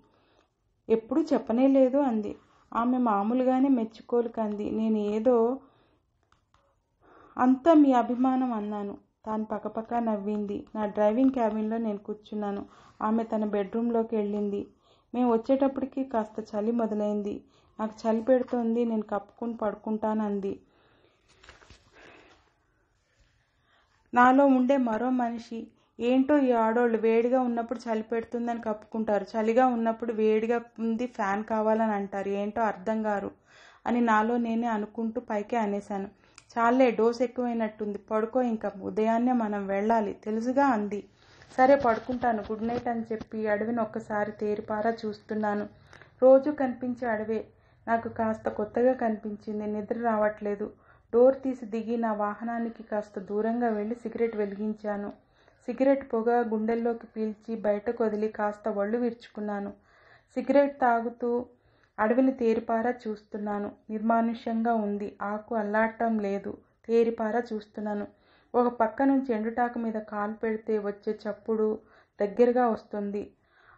ఎప్పుడూ చెప్పనే లేదు అంది. ఆమె మామూలుగానే మెచ్చుకోలు కంది. నేను ఏదో అంతా మీ అభిమానం అన్నాను. తాను పక్కపక్క నవ్వింది. నా డ్రైవింగ్ క్యాబిన్లో నేను కూర్చున్నాను. ఆమె తన బెడ్రూమ్లోకి వెళ్ళింది. మేము వచ్చేటప్పటికి కాస్త చలి మొదలైంది. నాకు చలి పెడుతోంది, నేను కప్పుకుని పడుకుంటానంది. నాలో ఉండే మరో మనిషి, ఏంటో ఈ ఆడోళ్ళు వేడిగా ఉన్నప్పుడు చలి పెడుతుందని కప్పుకుంటారు, చలిగా ఉన్నప్పుడు వేడిగా ఉంది ఫ్యాన్ కావాలని అంటారు, ఏంటో అర్థం గారు అని నాలో నేనే అనుకుంటూ పైకే అనేశాను. చాలే, డోస్ ఎక్కువైనట్టుంది, పడుకో, ఇంకా ఉదయాన్నే మనం వెళ్ళాలి తెలుసుగా అంది. సరే పడుకుంటాను, గుడ్ నైట్ అని చెప్పి అడవిని ఒక్కసారి తేరిపారా చూస్తున్నాను. రోజు కనిపించే అడవే నాకు కాస్త కొత్తగా కనిపించింది. నిద్ర రావట్లేదు. డోర్ తీసి దిగి నా వాహనానికి కాస్త దూరంగా వెళ్ళి సిగరెట్ వెలిగించాను. సిగరెట్ పొగ గుండెల్లోకి పీల్చి బయటకు వదిలి కాస్త ఒళ్ళు విరుచుకున్నాను. సిగరెట్ తాగుతూ అడవిని తేరిపారా చూస్తున్నాను. నిర్మానుష్యంగా ఉంది. ఆకు అల్లాడటం లేదు. తేరిపారా చూస్తున్నాను. ఒక పక్క నుంచి ఎండుటాకు మీద కాలు పెడితే వచ్చే చప్పుడు దగ్గరగా వస్తుంది.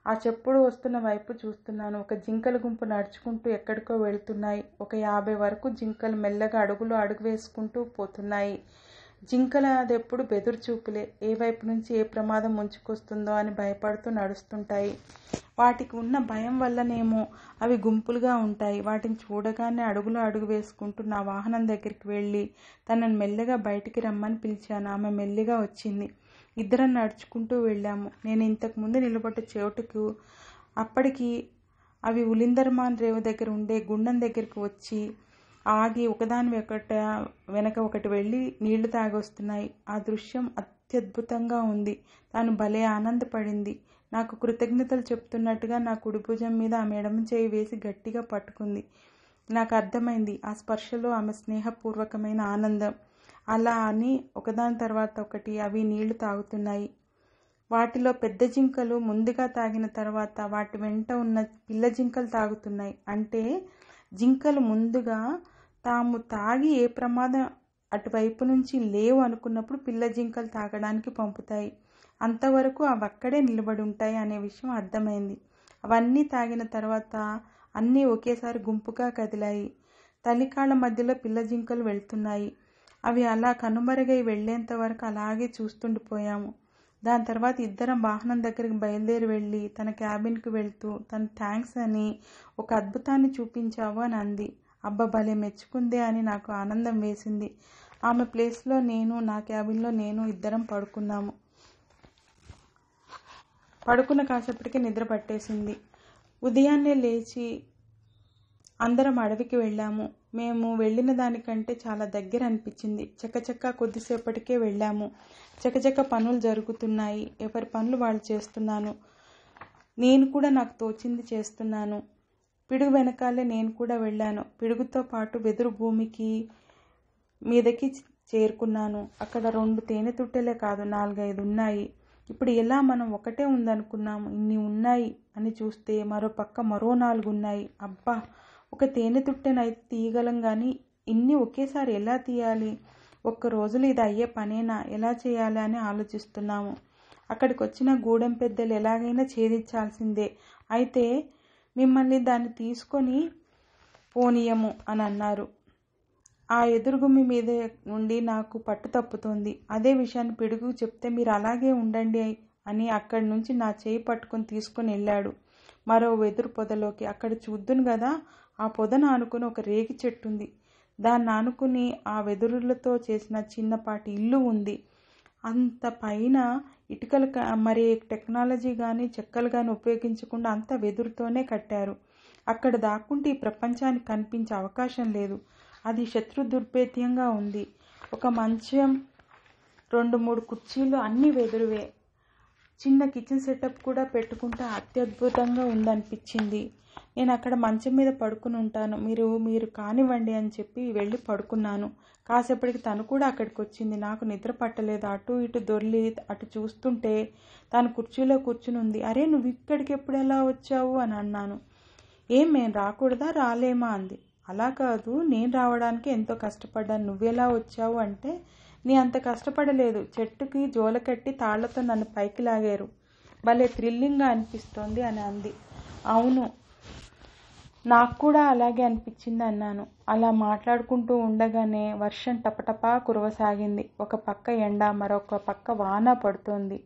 ఆ చప్పుడు వస్తున్న వైపు చూస్తున్నాను. ఒక జింకల గుంపు నడుచుకుంటూ ఎక్కడికో వెళ్తున్నాయి. ఒక 50 వరకు జింకలు మెల్లగా అడుగు వేసుకుంటూ పోతున్నాయి. జింకల అదెప్పుడు బెదురు చూపులే. ఏ వైపు నుంచి ఏ ప్రమాదం ముంచుకొస్తుందో అని భయపడుతూ నడుస్తుంటాయి. వాటికి ఉన్న భయం వల్లనేమో అవి గుంపులుగా ఉంటాయి. వాటిని చూడగానే అడుగు వేసుకుంటూ నా వాహనం దగ్గరికి వెళ్ళి తనను మెల్లగా బయటికి రమ్మని పిలిచాను. ఆమె మెల్లిగా వచ్చింది. ఇద్దరం నడుచుకుంటూ వెళ్ళాము. నేను ఇంతకుముందు నిలబడ్డ చోటుకు అప్పటికి అవి ఉలిందర్మాన్ రేవు దగ్గర ఉండే గుండం దగ్గరికి వచ్చి ఆగి ఒకదాని వెనక ఒకటి వెళ్ళి నీళ్లు తాగొస్తున్నాయి. ఆ దృశ్యం అత్యద్భుతంగా ఉంది. తాను భలే ఆనందపడింది. నాకు కృతజ్ఞతలు చెప్తున్నట్టుగా నా కుడి భుజం మీద ఆమె ఎడమ చేయి వేసి గట్టిగా పట్టుకుంది. నాకు అర్థమైంది ఆ స్పర్శలో ఆమె స్నేహపూర్వకమైన ఆనందం. అలా అని ఒకదాని తర్వాత ఒకటి అవి నీళ్లు తాగుతున్నాయి. వాటిలో పెద్ద జింకలు ముందుగా తాగిన తర్వాత వాటి వెంట ఉన్న పిల్ల జింకలు తాగుతున్నాయి. అంటే జింకలు ముందుగా తాము తాగి ఏ ప్రమాదం అటువైపు నుంచి లేవు అనుకున్నప్పుడు పిల్ల జింకలు తాగడానికి పంపుతాయి. అంతవరకు అవి అక్కడే నిలబడి ఉంటాయి అనే విషయం అర్థమైంది. అవన్నీ తాగిన తర్వాత అన్నీ ఒకేసారి గుంపుగా కదిలాయి. తల్లికాళ్ల మధ్యలో పిల్ల జింకలు వెళ్తున్నాయి. అవి అలా కనుమరుగై వెళ్లేంత వరకు అలాగే చూస్తుండిపోయాము. దాని తర్వాత ఇద్దరం వాహనం దగ్గరికి బయలుదేరి వెళ్ళి తన క్యాబిన్కి వెళ్తూ తను థ్యాంక్స్ అని ఒక అద్భుతాన్ని చూపించావు అని అంది. అబ్బా భలే మెచ్చుకుందే అని నాకు ఆనందం వేసింది. ఆమె ప్లేస్లో నేను, నా క్యాబిన్లో నేను ఇద్దరం పడుకున్నాము. పడుకున్న కాసేపటికి నిద్ర పట్టేసింది. ఉదయాన్నే లేచి అందరం అడవికి వెళ్ళాము. మేము వెళ్ళిన దానికంటే చాలా దగ్గర అనిపించింది. చకచకా కొద్దిసేపటికే వెళ్ళాము. చకచక పనులు జరుగుతున్నాయి. ఎవరి పనులు వాళ్ళు చేస్తున్నాను. నేను కూడా నాకు తోచింది చేస్తున్నాను. పిడుగు వెనకాలే నేను కూడా వెళ్ళాను. పిడుగుతో పాటు వెదురు భూమికి మీదకి చేరుకున్నాను. అక్కడ 2 తేనె తుట్టెలే కాదు 4-5 ఉన్నాయి. ఇప్పుడు ఎలా మనం ఒకటే ఉందనుకున్నాము, ఇన్ని ఉన్నాయి అని చూస్తే మరో పక్క మరో 4 ఉన్నాయి. అబ్బా, ఒక తేనె తుట్టెనైతే తీయగలం కానీ ఇన్ని ఒకేసారి ఎలా తీయాలి? ఒక్క రోజులో ఇది అయ్యే పనేనా? ఎలా చేయాలి అని ఆలోచిస్తున్నాము. అక్కడికి వచ్చిన గూడెం పెద్దలు ఎలాగైనా ఛేదించాల్సిందే. అయితే మిమ్మల్ని దాన్ని తీసుకొని పోనీయము అని అన్నారు. ఆ ఎదురుగుమ్మి మీద నుండి నాకు పట్టు తప్పుతోంది. అదే విషయాన్ని పిడుగు చెప్తే మీరు అలాగే ఉండండి అని అక్కడి నుంచి నా చేయి పట్టుకొని తీసుకొని వెళ్ళాడు మరో వెదురు పొదలోకి. అక్కడ చూద్దును కదా, ఆ పొదను ఆనుకుని ఒక రేగి చెట్టు ఉంది. దాన్ని ఆనుకుని ఆ వెదురులతో చేసిన చిన్నపాటి ఇల్లు ఉంది. అంత పైన ఇటుకలు మరి టెక్నాలజీ కానీ చెక్కలు కానీ ఉపయోగించకుండా అంత వెదురుతోనే కట్టారు. అక్కడ దాక్కుంటే ఈ ప్రపంచానికి కనిపించే అవకాశం లేదు. అది శత్రు దుర్భేద్యంగా ఉంది. ఒక మంచం, 2-3 కుర్చీలు అన్నీ వెదురువే. చిన్న కిచెన్ సెటప్ కూడా పెట్టుకుంటే అత్యద్భుతంగా ఉందనిపించింది. నేను అక్కడ మంచం మీద పడుకుని ఉంటాను, మీరు కానివ్వండి అని చెప్పి వెళ్ళి పడుకున్నాను. కాసేపటికి తను కూడా అక్కడికి వచ్చింది. నాకు నిద్ర పట్టలేదు. అటు ఇటు దొర్లి అటు చూస్తుంటే తను కుర్చీలో కూర్చుని ఉంది. అరే, నువ్వు ఇక్కడికి ఎప్పుడు ఎలా వచ్చావు అని అన్నాను. మేము రాకూడదా, రాలేమా అంది. అలా కాదు, నేను రావడానికి ఎంతో కష్టపడ్డాను, నువ్వెలా వచ్చావు అంటే నీ అంత కష్టపడలేదు. చెట్టుకి జోలకట్టి తాళ్లతో నన్ను పైకి లాగారు. భలే థ్రిల్లింగ్గా అనిపిస్తోంది అని అంది. అవును, నాకు కూడా అలాగే అనిపించింది అన్నాను. అలా మాట్లాడుకుంటూ ఉండగానే వర్షం టపటపా కురవసాగింది. ఒక పక్క ఎండ, మరొక పక్క వాన పడుతోంది.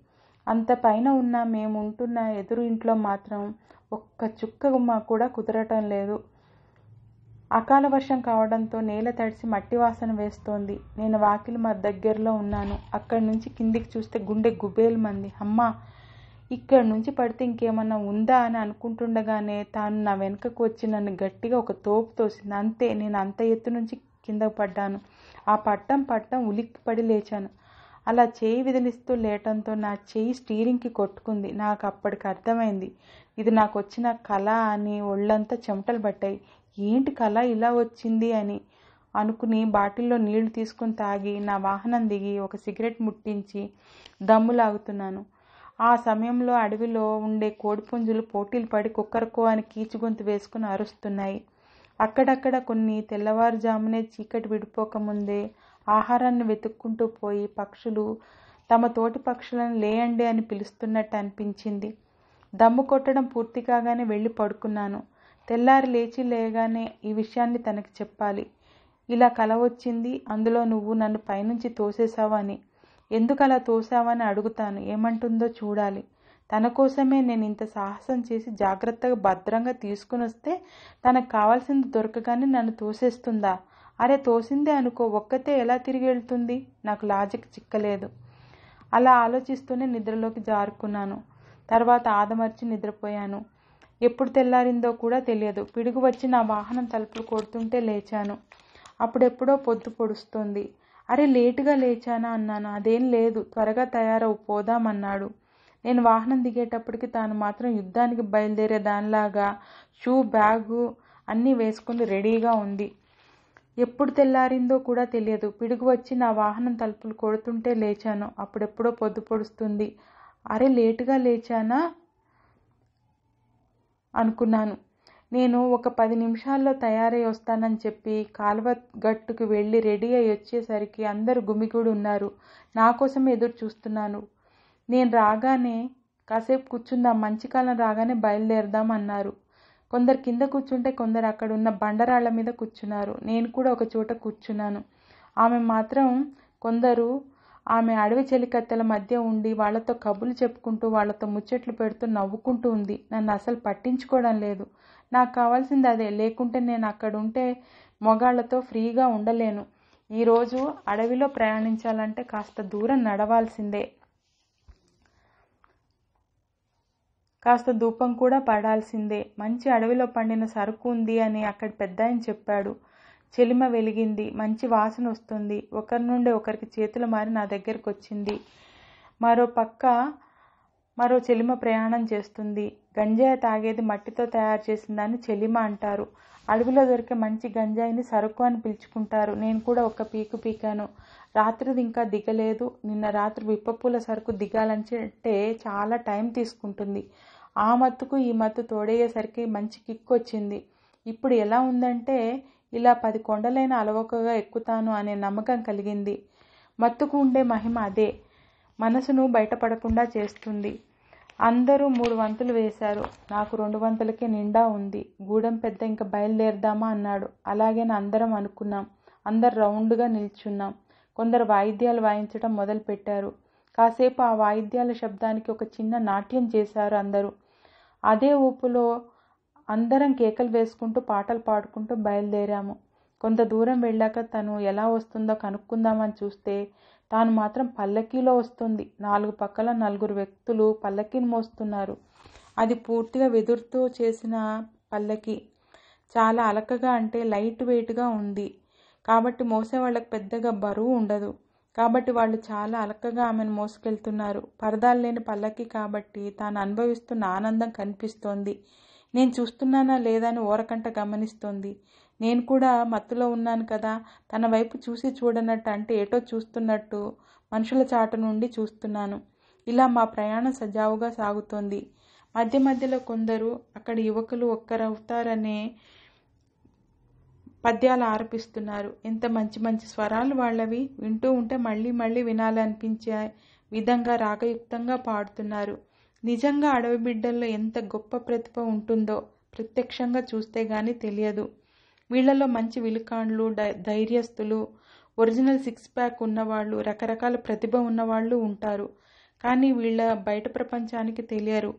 అంత పైన ఉన్న మేము ఉంటున్న ఎదురు ఇంట్లో మాత్రం ఒక్క చుక్క కూడా కుదరటం లేదు. అకాల వర్షం కావడంతో నేల తడిసి మట్టి వాసన వేస్తోంది. నేను వాకిలి దగ్గరలో ఉన్నాను. అక్కడి నుంచి కిందికి చూస్తే గుండె గుబేల్మంది. అమ్మా, ఇక్కడి నుంచి పడితే ఇంకేమన్నా ఉందా అని అనుకుంటుండగానే తాను నా వెనుకకు వచ్చి నన్ను గట్టిగా ఒక తోపు తోసింది. అంతే, నేను అంత ఎత్తు నుంచి కింద పడ్డాను. ఆ పట్టం ఉలిక్కిపడి లేచాను. అలా చేయి విదిలిస్తూ లేయటంతో నా చేయి స్టీరింగ్కి కొట్టుకుంది. నాకు అప్పటికి అర్థమైంది ఇది నాకు వచ్చిన కళ అని. ఒళ్ళంతా చెమటలు పట్టాయి. ఏంటి కళ ఇలా వచ్చింది అని. అనుకుని బాటిల్లో నీళ్లు తీసుకుని తాగి నా వాహనం దిగి ఒక సిగరెట్ ముట్టించి దమ్ములాగుతున్నాను. ఆ సమయంలో అడవిలో ఉండే కోడిపుంజులు పోటీలు పడి కుక్కరకో అని కీచుగొంతు వేసుకుని అరుస్తున్నాయి. అక్కడక్కడ కొన్ని తెల్లవారుజామునే చీకటి విడిపోకముందే ఆహారాన్ని వెతుక్కుంటూ పోయి పక్షులు తమ తోటి పక్షులను లేయండి అని పిలుస్తున్నట్టు అనిపించింది. దమ్ము కొట్టడం పూర్తి కాగానే వెళ్ళి పడుకున్నాను. తెల్లారి లేగానే ఈ విషయాన్ని తనకి చెప్పాలి. ఇలా కల వచ్చింది, అందులో నువ్వు నన్ను పైనుంచి తోసేశావు అని. ఎందుకు అలా తోసావని అడుగుతాను. ఏమంటుందో చూడాలి. తన కోసమే నేను ఇంత సాహసం చేసి జాగ్రత్తగా భద్రంగా తీసుకుని వస్తే తనకు కావాల్సింది దొరకగానే నన్ను తోసేస్తుందా? అరే తోసిందే అనుకో, ఒక్కతే ఎలా తిరిగి వెళ్తుంది? నాకు లాజిక్ చిక్కలేదు. అలా ఆలోచిస్తూనే నిద్రలోకి జారుకున్నాను. తర్వాత ఆదమర్చి నిద్రపోయాను. ఎప్పుడు తెల్లారిందో కూడా తెలియదు. పిడుగు వచ్చి నా వాహనం తలుపులు కొడుతుంటే లేచాను. అప్పుడెప్పుడో పొద్దు పొడుస్తోంది. అరే లేటుగా లేచానా అన్నాను. అదేం లేదు, త్వరగా తయారవు పోదామన్నాడు. నేను వాహనం దిగేటప్పటికి తాను మాత్రం యుద్ధానికి బయలుదేరే దానిలాగా షూ బ్యాగు అన్నీ వేసుకుని రెడీగా ఉంది. ఎప్పుడు తెల్లారిందో కూడా తెలియదు. పిడుగు వచ్చి నా వాహనం తలుపులు కొడుతుంటే లేచాను. అప్పుడెప్పుడో పొద్దు పొడుస్తుంది. అరే లేటుగా లేచానా అనుకున్నాను. నేను ఒక 10 నిమిషాల్లో తయారై వస్తానని చెప్పి కాలువ గట్టుకు వెళ్ళి రెడీ అయి వచ్చేసరికి అందరూ గుమిగూడి ఉన్నారు. నా కోసం ఎదురు చూస్తున్నాను. నేను రాగానే కాసేపు కూర్చుందాం, మంచి కాలం రాగానే బయలుదేరదాం అన్నారు. కొందరు కింద కూర్చుంటే కొందరు అక్కడ ఉన్న బండరాళ్ల మీద కూర్చున్నారు. నేను కూడా ఒక చోట కూర్చున్నాను. ఆమె అడవి చెలికత్తెల మధ్య ఉండి వాళ్లతో కబుర్లు చెప్పుకుంటూ వాళ్లతో ముచ్చట్లు పెడుతూ నవ్వుకుంటూ ఉంది. నన్ను అసలు పట్టించుకోవడం లేదు. నాకు కావాల్సింది అదే. లేకుంటే నేను అక్కడ ఉంటే మొగాళ్లతో ఫ్రీగా ఉండలేను. ఈరోజు అడవిలో ప్రయాణించాలంటే కాస్త దూరం నడవాల్సిందే. కాస్త ధూపం కూడా పడాల్సిందే. మంచి అడవిలో పండిన సరుకు ఉంది అని అక్కడి పెద్దాయన చెప్పాడు. చెలిమ వెలిగింది. మంచి వాసన వస్తుంది. ఒకరి నుండి ఒకరికి చేతులు మారి నా దగ్గరకు వచ్చింది. మరో చెలిమ ప్రయాణం చేస్తుంది. గంజాయి తాగేది మట్టితో తయారు చేసిందని చెలిమ అంటారు. అడవిలో దొరికే మంచి గంజాయిని సరుకు అని పిలుచుకుంటారు. నేను కూడా ఒక పీకు పీకాను. రాత్రిది ఇంకా దిగలేదు. నిన్న రాత్రి విప్పపూల సరుకు దిగాలంటే చాలా టైం తీసుకుంటుంది. ఆ మత్తుకు ఈ మత్తు తోడయ్యేసరికి మంచి కిక్ వచ్చింది. ఇప్పుడు ఎలా ఉందంటే ఇలా 10 కొండలైన అలవోకగా ఎక్కుతాను అనే నమ్మకం కలిగింది. మత్తుకు ఉండే మహిమ అదే. మనసును బయటపడకుండా చేస్తుంది. అందరూ 3 వంతులు వేశారు. నాకు 2 వంతులకే నిండా ఉంది. గూడెం పెద్ద ఇంకా బయలుదేరదామా అన్నాడు. అలాగేనా అందరం అనుకున్నాం. అందరు రౌండ్గా నిల్చున్నాం. కొందరు వాయిద్యాలు వాయించడం మొదలు పెట్టారు. కాసేపు ఆ వాయిద్యాల శబ్దానికి ఒక చిన్న నాట్యం చేశారు అందరూ. అదే ఊపులో అందరం కేకలు వేసుకుంటూ పాటలు పాడుకుంటూ బయలుదేరాము. కొంత దూరం వెళ్ళాక తను ఎలా వస్తుందో కనుక్కుందామని చూస్తే తాను మాత్రం పల్లకీలో వస్తుంది. 4 పక్కల 4 వ్యక్తులు పల్లకీని మోస్తున్నారు. అది పూర్తిగా వెదురుతో చేసిన పల్లకీ. చాలా అలకగా అంటే లైట్ వెయిట్గా ఉంది. కాబట్టి మోసేవాళ్ళకి పెద్దగా బరువు ఉండదు. కాబట్టి వాళ్ళు చాలా అలకగా ఆమెను మోసుకెళ్తున్నారు. పరదాలు లేని పల్లకీ కాబట్టి తాను అనుభవిస్తున్న ఆనందం కనిపిస్తోంది. నేను చూస్తున్నానా లేదా అని ఓరకంట గమనిస్తోంది. నేను కూడా మత్తులో ఉన్నాను కదా. తన వైపు చూసి చూడనట్టు అంటే ఏటో చూస్తున్నట్టు మనుషుల చాటు నుండి చూస్తున్నాను. ఇలా మా ప్రయాణం సజావుగా సాగుతోంది. మధ్య మధ్యలో కొందరు అక్కడ యువకులు ఒక్కరవుతారనే పద్యాలు ఆరపిస్తున్నారు. ఎంత మంచి మంచి స్వరాలు వాళ్ళవి. వింటూ ఉంటే మళ్ళీ మళ్ళీ వినాలనిపించే విధంగా రాగయుక్తంగా పాడుతున్నారు. నిజంగా అడవి బిడ్డల్లో ఎంత గొప్ప ప్రతిభ ఉంటుందో ప్రత్యక్షంగా చూస్తే గానీ తెలియదు. వీళ్లలో మంచి విలుకాండ్లు, ధైర్యస్తులు, ఒరిజినల్ 6 ప్యాక్ ఉన్నవాళ్ళు, రకరకాల ప్రతిభ ఉన్నవాళ్ళు ఉంటారు. కానీ వీళ్ళ బయట ప్రపంచానికి తెలియరు.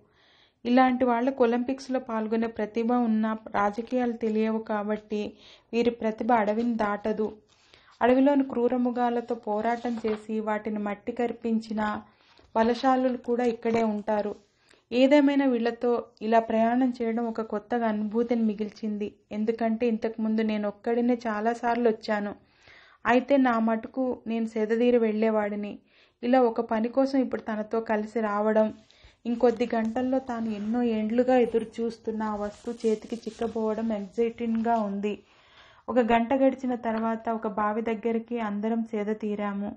ఇలాంటి వాళ్ళకు ఒలింపిక్స్లో పాల్గొనే ప్రతిభ ఉన్న రాజకీయాలు తెలియవు. కాబట్టి వీరి ప్రతిభ అడవిని దాటదు. అడవిలోని క్రూరముగాలతో పోరాటం చేసి వాటిని మట్టి కరిపించిన బలశాలులు కూడా ఇక్కడే ఉంటారు. ఏదేమైనా వీళ్లతో ఇలా ప్రయాణం చేయడం ఒక కొత్తగా అనుభూతిని మిగిల్చింది. ఎందుకంటే ఇంతకుముందు నేను ఒక్కడినే చాలాసార్లు వచ్చాను. అయితే నా మటుకు నేను సెదదీరి వెళ్ళేవాడిని. ఇలా ఒక పని కోసం ఇప్పుడు తనతో కలిసి రావడం, ఇంకొద్ది గంటల్లో తాను ఎన్నో ఏండ్లుగా ఎదురు చూస్తున్న ఆ వస్తువు చేతికి చిక్కబోవడం ఎగ్జైటింగ్గా ఉంది. 1 గంట గడిచిన తర్వాత ఒక బావి దగ్గరికి అందరం సేద తీరాము.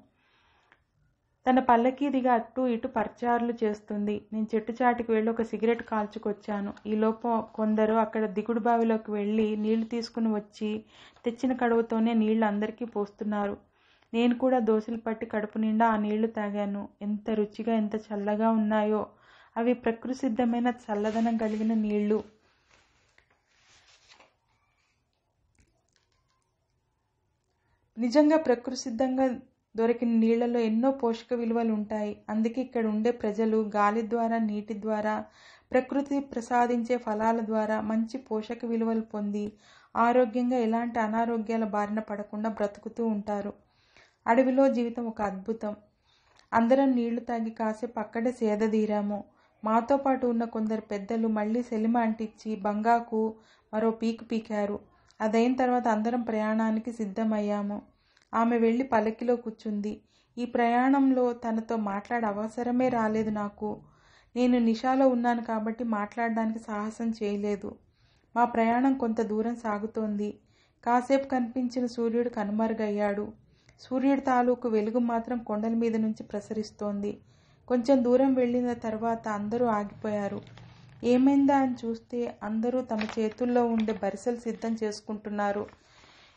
తన పల్లకి దిగా అటు ఇటు పర్చారులు చేస్తుంది. నేను చెట్టు చాటుకు వెళ్ళి ఒక సిగరెట్ కాల్చుకొచ్చాను. ఈలోపు కొందరు అక్కడ దిగుడు బావిలోకి వెళ్ళి నీళ్లు తీసుకుని వచ్చి తెచ్చిన కడువతోనే నీళ్లు అందరికీ పోస్తున్నారు. నేను కూడా దోశలు పట్టి కడుపు నిండా ఆ నీళ్లు తాగాను. ఎంత రుచిగా, ఎంత చల్లగా ఉన్నాయో. అవి ప్రకృతి సిద్ధమైన చల్లదనం కలిగిన నీళ్లు. నిజంగా ప్రకృతి సిద్ధంగా దొరికిన నీళ్లలో ఎన్నో పోషక విలువలు ఉంటాయి. అందుకే ఇక్కడ ఉండే ప్రజలు గాలి ద్వారా, నీటి ద్వారా, ప్రకృతి ప్రసాదించే ఫలాల ద్వారా మంచి పోషక విలువలు పొంది ఆరోగ్యంగా ఎలాంటి అనారోగ్యాల బారిన పడకుండా బ్రతుకుతూ ఉంటారు. అడవిలో జీవితం ఒక అద్భుతం. అందరం నీళ్లు తాగి కాసేపు అక్కడే సేదదీరాము. మాతో పాటు ఉన్న కొందరు పెద్దలు మళ్ళీ సెలిమ అంటించి బంగాకు మరో పీకు పీకారు. అదైన తర్వాత అందరం ప్రయాణానికి సిద్ధమయ్యాము. ఆమె వెళ్ళి పల్లకిలో కూర్చుంది. ఈ ప్రయాణంలో తనతో మాట్లాడే అవసరమే రాలేదు నాకు. నేను నిషాలో ఉన్నాను కాబట్టి మాట్లాడడానికి సాహసం చేయలేదు. మా ప్రయాణం కొంత దూరం సాగుతోంది. కాసేపు కనిపించిన సూర్యుడు కనుమరుగయ్యాడు. సూర్యుడి తాలూకు వెలుగు మాత్రం కొండల మీద నుంచి ప్రసరిస్తోంది. కొంచెం దూరం వెళ్ళిన తర్వాత అందరూ ఆగిపోయారు. ఏమైందా అని చూస్తే అందరూ తమ చేతుల్లో ఉండే బరిసెలు సిద్ధం చేసుకుంటున్నారు.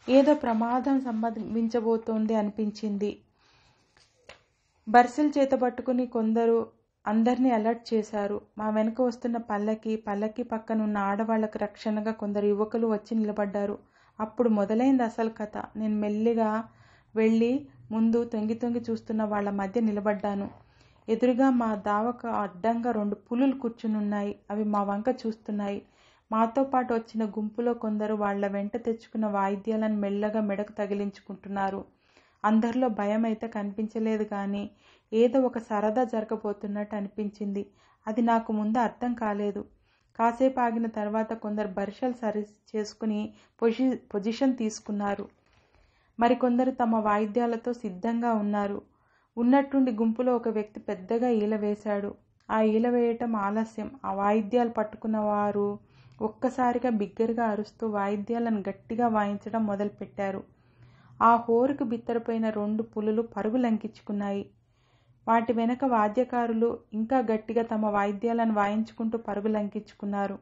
ఏదో ప్రమాదం సంభవించబోతోంది అనిపించింది. బరిసెలు చేత పట్టుకుని కొందరు అందరినీ అలర్ట్ చేశారు. మా వెనుక వస్తున్న పల్లకి పక్కనున్న ఆడవాళ్లకు రక్షణగా కొందరు యువకులు వచ్చి నిలబడ్డారు. అప్పుడు మొదలైంది అసలు కథ. నేను మెల్లిగా వెళ్ళి ముందు తొంగి తొంగి చూస్తున్న వాళ్ల మధ్య నిలబడ్డాను. ఎదురుగా మా దావకు అడ్డంగా 2 పులులు కూర్చునున్నాయి. అవి మా వంక చూస్తున్నాయి. మాతో పాటు వచ్చిన గుంపులో కొందరు వాళ్ల వెంట తెచ్చుకున్న వాయిద్యాలను మెల్లగా మెడకు తగిలించుకుంటున్నారు. అందరిలో భయం అయితే కనిపించలేదు కానీ ఏదో ఒక సరదా జరగబోతున్నట్టు అనిపించింది. అది నాకు ముందు అర్థం కాలేదు. కాసేపు ఆగిన తర్వాత కొందరు బరిసెలు సరి చేసుకుని పొజిషన్ తీసుకున్నారు. మరికొందరు తమ వాయిద్యాలతో సిద్ధంగా ఉన్నారు. ఉన్నట్టుండి గుంపులో ఒక వ్యక్తి పెద్దగా ఈల వేశాడు. ఆ ఈల వేయటం ఆలస్యం. ఆ వాయిద్యాలు పట్టుకున్న వారు ఒక్కసారిగా బిగ్గరగా అరుస్తూ వాయిద్యాలను గట్టిగా వాయించడం మొదలుపెట్టారు. ఆ హోరుకు బిత్తరపోయిన 2 పులులు పరుగు లంకించుకున్నాయి. వాటి వెనక వాద్యకారులు ఇంకా గట్టిగా తమ వాయిద్యాలను వాయించుకుంటూ పరుగు లంకించుకున్నారు.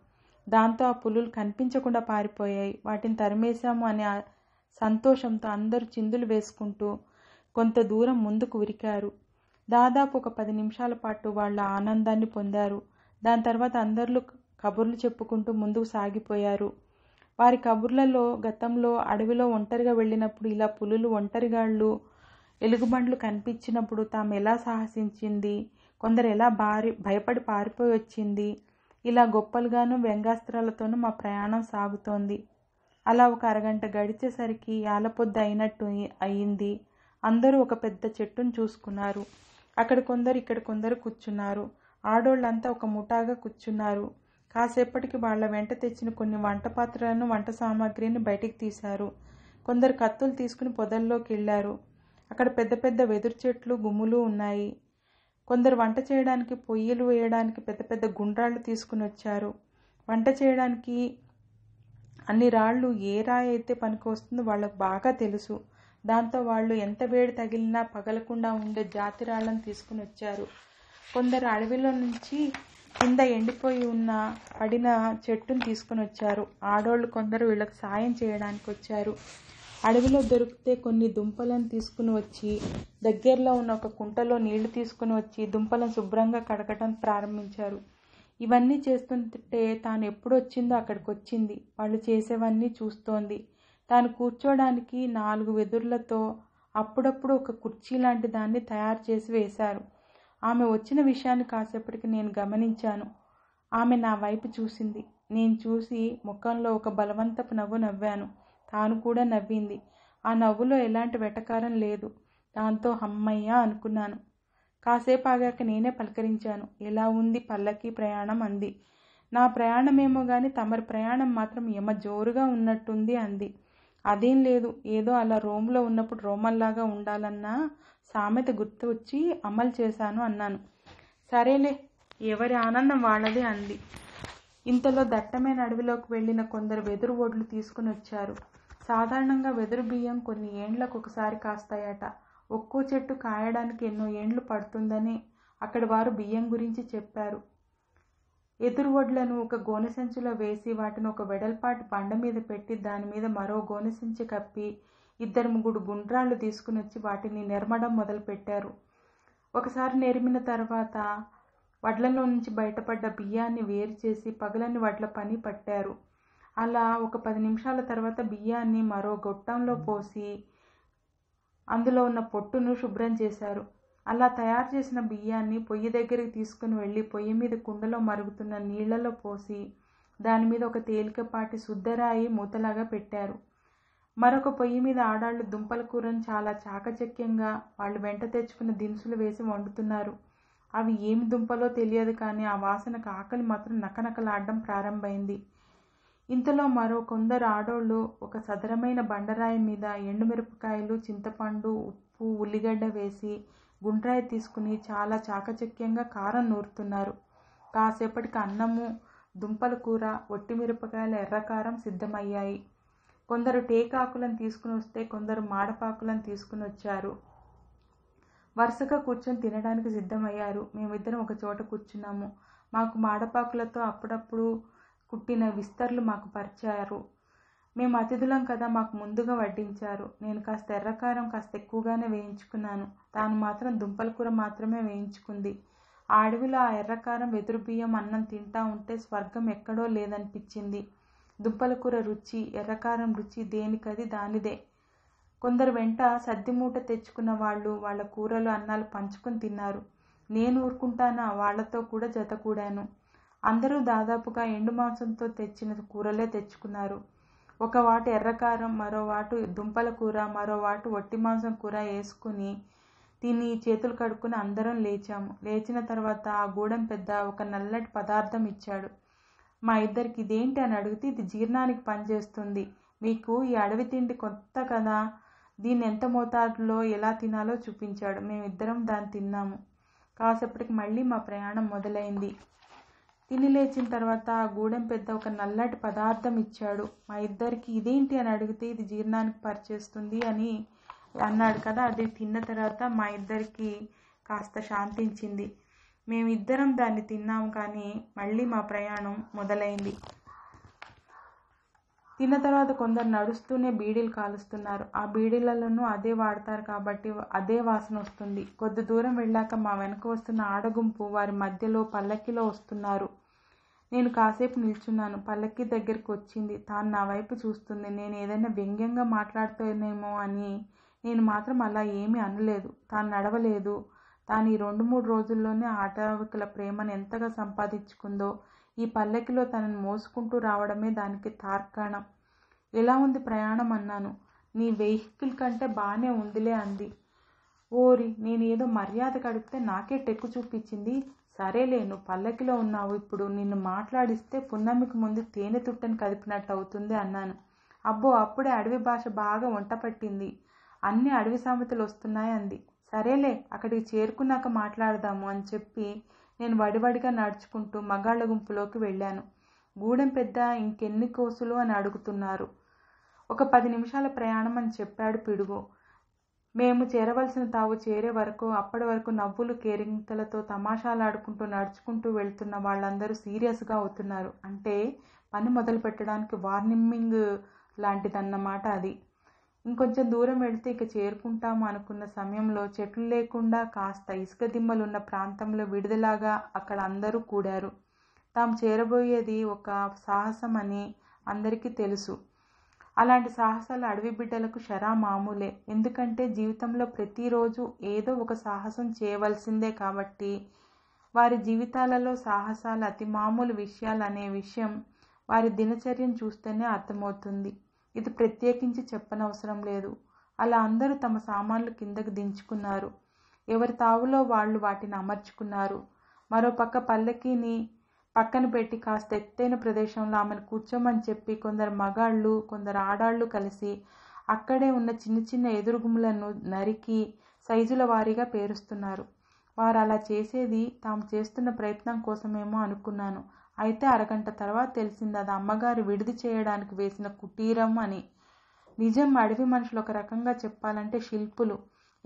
దాంతో ఆ పులులు కనిపించకుండా పారిపోయాయి. వాటిని తరిమేశాము అనే సంతోషంతో అందరూ చిందులు వేసుకుంటూ కొంత దూరం ముందుకు ఉరికారు. దాదాపు ఒక 10 నిమిషాల పాటు వాళ్ళ ఆనందాన్ని పొందారు. దాని తర్వాత అందరూ కబుర్లు చెప్పుకుంటూ ముందుకు సాగిపోయారు. వారి కబుర్లలో గతంలో అడవిలో ఒంటరిగా వెళ్ళినప్పుడు ఇలా పులులు, ఒంటరిగాళ్ళు, ఎలుగుబండ్లు కనిపించినప్పుడు తాము ఎలా సాహసించింది, కొందరు ఎలా భయపడి పారిపోయి వచ్చింది, ఇలా గొప్పలుగాను వ్యంగ్యాస్త్రాలతోనూ మా ప్రయాణం సాగుతోంది. అలా ఒక అరగంట గడిచేసరికి యాలపొద్దు అయినట్టు అయింది. అందరూ ఒక పెద్ద చెట్టును చూసుకున్నారు. అక్కడ కొందరు, ఇక్కడ కొందరు కూర్చున్నారు. ఆడోళ్ళంతా ఒక ముఠాగా కూర్చున్నారు. కాసేపటికి వాళ్ల వెంట తెచ్చిన కొన్ని వంట పాత్రలను, వంట సామాగ్రిని బయటికి తీశారు. కొందరు కత్తులు తీసుకుని పొదల్లోకి వెళ్ళారు. అక్కడ పెద్ద పెద్ద వెదురు చెట్లు, గుమ్ములు ఉన్నాయి. కొందరు వంట చేయడానికి పొయ్యిలు వేయడానికి పెద్ద పెద్ద గుండ్రాళ్ళు తీసుకుని వచ్చారు. వంట చేయడానికి అన్ని రాళ్ళు ఏ రాయి అయితే పనికి వస్తుందో వాళ్ళకు బాగా తెలుసు. దాంతో వాళ్ళు ఎంత వేడి తగిలినా పగలకుండా ఉండే జాతి రాళ్లను తీసుకుని వచ్చారు. కొందరు అడవిలో నుంచి కింద ఎండిపోయి ఉన్న పడిన చెట్టును తీసుకుని వచ్చారు. ఆడోళ్ళు కొందరు వీళ్ళకి సాయం చేయడానికి వచ్చారు. అడవిలో దొరికితే కొన్ని దుంపలను తీసుకుని వచ్చి దగ్గరలో ఉన్న ఒక కుంటలో నీళ్లు తీసుకుని వచ్చి దుంపలను శుభ్రంగా కడగటం ప్రారంభించారు. ఇవన్నీ చేస్తుంటే తాను ఎప్పుడు వచ్చిందో అక్కడికి వచ్చింది. వాళ్ళు చేసేవన్నీ చూస్తోంది. తాను కూర్చోడానికి 4 వెదుర్లతో అప్పుడప్పుడు ఒక కుర్చీ లాంటి దాన్ని తయారు చేసి వేశారు. ఆమె వచ్చిన విషయాన్ని కాసేపటికి నేను గమనించాను. ఆమె నా వైపు చూసింది. నేను చూసి ముఖంలో ఒక బలవంతపు నవ్వు నవ్వాను. తాను కూడా నవ్వింది. ఆ నవ్వులో ఎలాంటి వెటకారం లేదు. దాంతో హమ్మయ్య అనుకున్నాను. కాసేపు ఆగాక నేనే పలకరించాను. ఎలా ఉంది పల్లకి ప్రయాణం అంది. నా ప్రయాణమేమో గాని తమరి ప్రయాణం మాత్రం యమ జోరుగా ఉన్నట్టుంది అంది. అదేం లేదు, ఏదో అలా రోమ్లో ఉన్నప్పుడు రోమల్లాగా ఉండాలన్న సామెత గుర్తు వచ్చి అమలు చేశాను అన్నాను. సరేలే, ఎవరి ఆనందం వాళ్ళదే అంది. ఇంతలో దట్టమైన అడవిలోకి వెళ్ళిన కొందరు వెదురు ఒడ్లు తీసుకుని వచ్చారు. సాధారణంగా వెదురు బియ్యం కొన్ని ఏండ్లకు ఒకసారి కాస్తాయట. ఒక్కో చెట్టు కాయడానికి ఎన్నో ఏండ్లు పడుతుందని అక్కడి వారు బియ్యం గురించి చెప్పారు. ఎదురు వడ్లను ఒక గోనె సంచిలో వేసి వాటిని ఒక వెడల్పాటి బండ మీద పెట్టి దాని మీద మరో గోనె సంచి కప్పి 2-3 గుండ్రాళ్ళు తీసుకుని వచ్చి వాటిని నెరమడం మొదలుపెట్టారు. ఒకసారి నెరిమిన తర్వాత వడ్లలో నుంచి బయటపడ్డ బియ్యాన్ని వేరు చేసి పగలని వడ్ల పని పట్టారు. అలా ఒక 10 నిమిషాల తర్వాత బియ్యాన్ని మరో గొట్టంలో పోసి అందులో ఉన్న పొట్టును శుభ్రం చేశారు. అలా తయారు చేసిన బియ్యాన్ని పొయ్యి దగ్గరికి తీసుకుని వెళ్ళి పొయ్యి మీద కుండలో మరుగుతున్న నీళ్లలో పోసి దాని మీద ఒక తేలికపాటి శుద్ధరాయి మూతలాగా పెట్టారు. మరొక పొయ్యి మీద ఆడాళ్ళు దుంపల కూరను చాలా చాకచక్యంగా వాళ్ళు వెంట తెచ్చుకున్న దినుసులు వేసి వండుతున్నారు. అవి ఏమి దుంపలో తెలియదు కానీ ఆ వాసనకు ఆకలి మాత్రం నకనకలాడడం ప్రారంభమైంది. ఇంతలో మరో కొందరు ఆడోళ్ళు ఒక సదరమైన బండరాయి మీద ఎండుమిరపకాయలు, చింతపండు, ఉప్పు, ఉల్లిగడ్డ వేసి గుండ్రాయి తీసుకుని చాలా చాకచక్యంగా కారం నూరుతున్నారు. కాసేపటికి అన్నము, దుంపల కూర, ఒట్టిమిరపకాయల ఎర్రకారం సిద్ధమయ్యాయి. కొందరు టేకాకులను తీసుకుని వస్తే కొందరు మాడపాకులను తీసుకుని వచ్చారు. వరుసగా కూర్చొని తినడానికి సిద్ధమయ్యారు. మేమిద్దరం ఒక చోట కూర్చున్నాము. మాకు మాడపాకులతో అప్పుడప్పుడు కుట్టిన విస్తర్లు మాకు పరిచారు. మేము అతిథులం కదా, మాకు ముందుగా వడ్డించారు. నేను కాస్త ఎర్రకారం కాస్త ఎక్కువగానే వేయించుకున్నాను. తాను మాత్రం దుంపల కూర మాత్రమే వేయించుకుంది. ఆ అడవిలో ఆ ఎర్రకారం వెదురు బియ్యం అన్నం తింటా ఉంటే స్వర్గం ఎక్కడో లేదనిపించింది. దుంపల కూర రుచి, ఎర్రకారం రుచి దేనికది దానిదే. కొందరు వెంట సద్దిమూట తెచ్చుకున్న వాళ్ళు వాళ్ళ కూరలు, అన్నాలు పంచుకొని తిన్నారు. నేను ఊరుకుంటానా, వాళ్లతో కూడా జత కూడాను. అందరూ దాదాపుగా ఎండు మాంసంతో తెచ్చిన కూరలే తెచ్చుకున్నారు. ఒక వాటు ఎర్రకారం, మరో వాటు దుంపల కూర, మరో వాటు ఒట్టి మాంసం కూర వేసుకుని తిని చేతులు కడుక్కుని అందరం లేచాము. లేచిన తర్వాత ఆ గూడెం పెద్ద ఒక నల్లటి పదార్థం ఇచ్చాడు. మా ఇద్దరికి ఇదేంటి అని అడిగితే, ఇది జీర్ణానికి పనిచేస్తుంది. మీకు ఈ అడవి తిండి కొత్త కదా, దీన్ని ఎంత మోతాదులో ఎలా తినాలో చూపించాడు. మేమిద్దరం దాన్ని తిన్నాము. కాసేపటికి మళ్ళీ మా ప్రయాణం మొదలైంది. తిని లేచిన తర్వాత ఆ గూడెం పెద్ద ఒక నల్లటి పదార్థం ఇచ్చాడు. మా ఇద్దరికి ఇదేంటి అని అడిగితే, ఇది జీర్ణానికి పరిచేస్తుంది అని అన్నాడు కదా. అది తిన్న తర్వాత మా ఇద్దరికి కాస్త శాంతించింది. మేమిద్దరం దాన్ని తిన్నాము. కానీ మళ్ళీ మా ప్రయాణం మొదలైంది. తిన్న తర్వాత కొందరు నడుస్తూనే బీడీలు కాలుస్తున్నారు. ఆ బీడీలలోనూ అదే వాడతారు కాబట్టి అదే వాసన వస్తుంది. కొద్ది దూరం వెళ్ళాక మా వెనక వస్తున్న ఆడగుంపు వారి మధ్యలో పల్లకిలో వస్తున్నారు. నేను కాసేపు నిల్చున్నాను. పల్లకి దగ్గరికి వచ్చింది. తాను నా వైపు చూస్తుంది. నేను ఏదైనా వ్యంగ్యంగా మాట్లాడుతానేమో అని నేను మాత్రం అలా ఏమీ అనలేదు. తాను నడవలేదు. తాను ఈ 2-3 రోజుల్లోనే ఆటవికుల ప్రేమను ఎంతగా సంపాదించుకుందో, ఈ పల్లకిలో తనని మోసుకుంటూ రావడమే దానికి తార్కాణం. ఎలా ఉంది ప్రయాణం అన్నాను. నీ వెహికల్ కంటే బాగానే ఉందిలే అంది. ఓరి, నేను ఏదో మర్యాద కడిగితే నాకే టెక్కు చూపించింది. సరేలే, నువ్వు పల్లకిలో ఉన్నావు, ఇప్పుడు నిన్ను మాట్లాడిస్తే పున్నమికి ముందు తేనె తుట్టని కదిపినట్టు అవుతుంది అన్నాను. అబ్బో, అప్పుడే అడవి భాష బాగా వంట పట్టింది. అన్ని అడవి సామెతలు వస్తున్నాయి అంది. సరేలే, అక్కడికి చేరుకున్నాక మాట్లాడదాము అని చెప్పి నేను వడివడిగా నడుచుకుంటూ మగాళ్ల గుంపులోకి వెళ్ళాను. గూడెం పెద్ద ఇంకెన్ని కోసులు అని అడుగుతున్నారు. ఒక 10 నిమిషాల ప్రయాణం అని చెప్పాడు పిడుగు. మేము చేరవలసిన తావు చేరే వరకు, అప్పటి వరకు నవ్వులు కేరింతలతో తమాషాలాడుకుంటూ నడుచుకుంటూ వెళ్తున్న వాళ్ళందరూ సీరియస్గా అవుతున్నారు. అంటే పని మొదలు పెట్టడానికి వార్నింగ్ లాంటిదన్నమాట అది. ఇంకొంచెం దూరం వెళితే ఇక చేరుకుంటాము అనుకున్న సమయంలో చెట్లు లేకుండా కాస్త ఇసుక దిమ్మలున్న ప్రాంతంలో విడుదలాగా అక్కడ అందరూ కూడారు. తాము చేరబోయేది ఒక సాహసం అని అందరికీ తెలుసు. అలాంటి సాహసాలు అడవి బిడ్డలకు షరా మామూలే. ఎందుకంటే జీవితంలో ప్రతిరోజు ఏదో ఒక సాహసం చేయవలసిందే కాబట్టి వారి జీవితాలలో సాహసాలు అతి మామూలు విషయాలు అనే విషయం వారి దినచర్యను చూస్తేనే అర్థమవుతుంది. ఇది ప్రత్యేకించి చెప్పనవసరం లేదు. అలా అందరూ తమ సామాన్లు కిందకు దించుకున్నారు. ఎవరి తావులో వాళ్ళు వాటిని అమర్చుకున్నారు. మరోపక్క పల్లకీని పక్కన పెట్టి కాస్త ఎత్తైన ప్రదేశంలో ఆమెను కూర్చోమని చెప్పి కొందరు మగాళ్ళు, కొందరు ఆడాళ్ళు కలిసి అక్కడే ఉన్న చిన్న చిన్న ఎదురుగుములను నరికి సైజుల వారీగా పేరుస్తున్నారు. వారు అలా చేసేది తాము చేస్తున్న ప్రయత్నం కోసమేమో అనుకున్నాను. అయితే అరగంట తర్వాత తెలిసింది అది అమ్మగారు విడిది చేయడానికి వేసిన కుటీరం అని. నిజం, అడవి మనుషులు ఒక రకంగా చెప్పాలంటే శిల్పులు.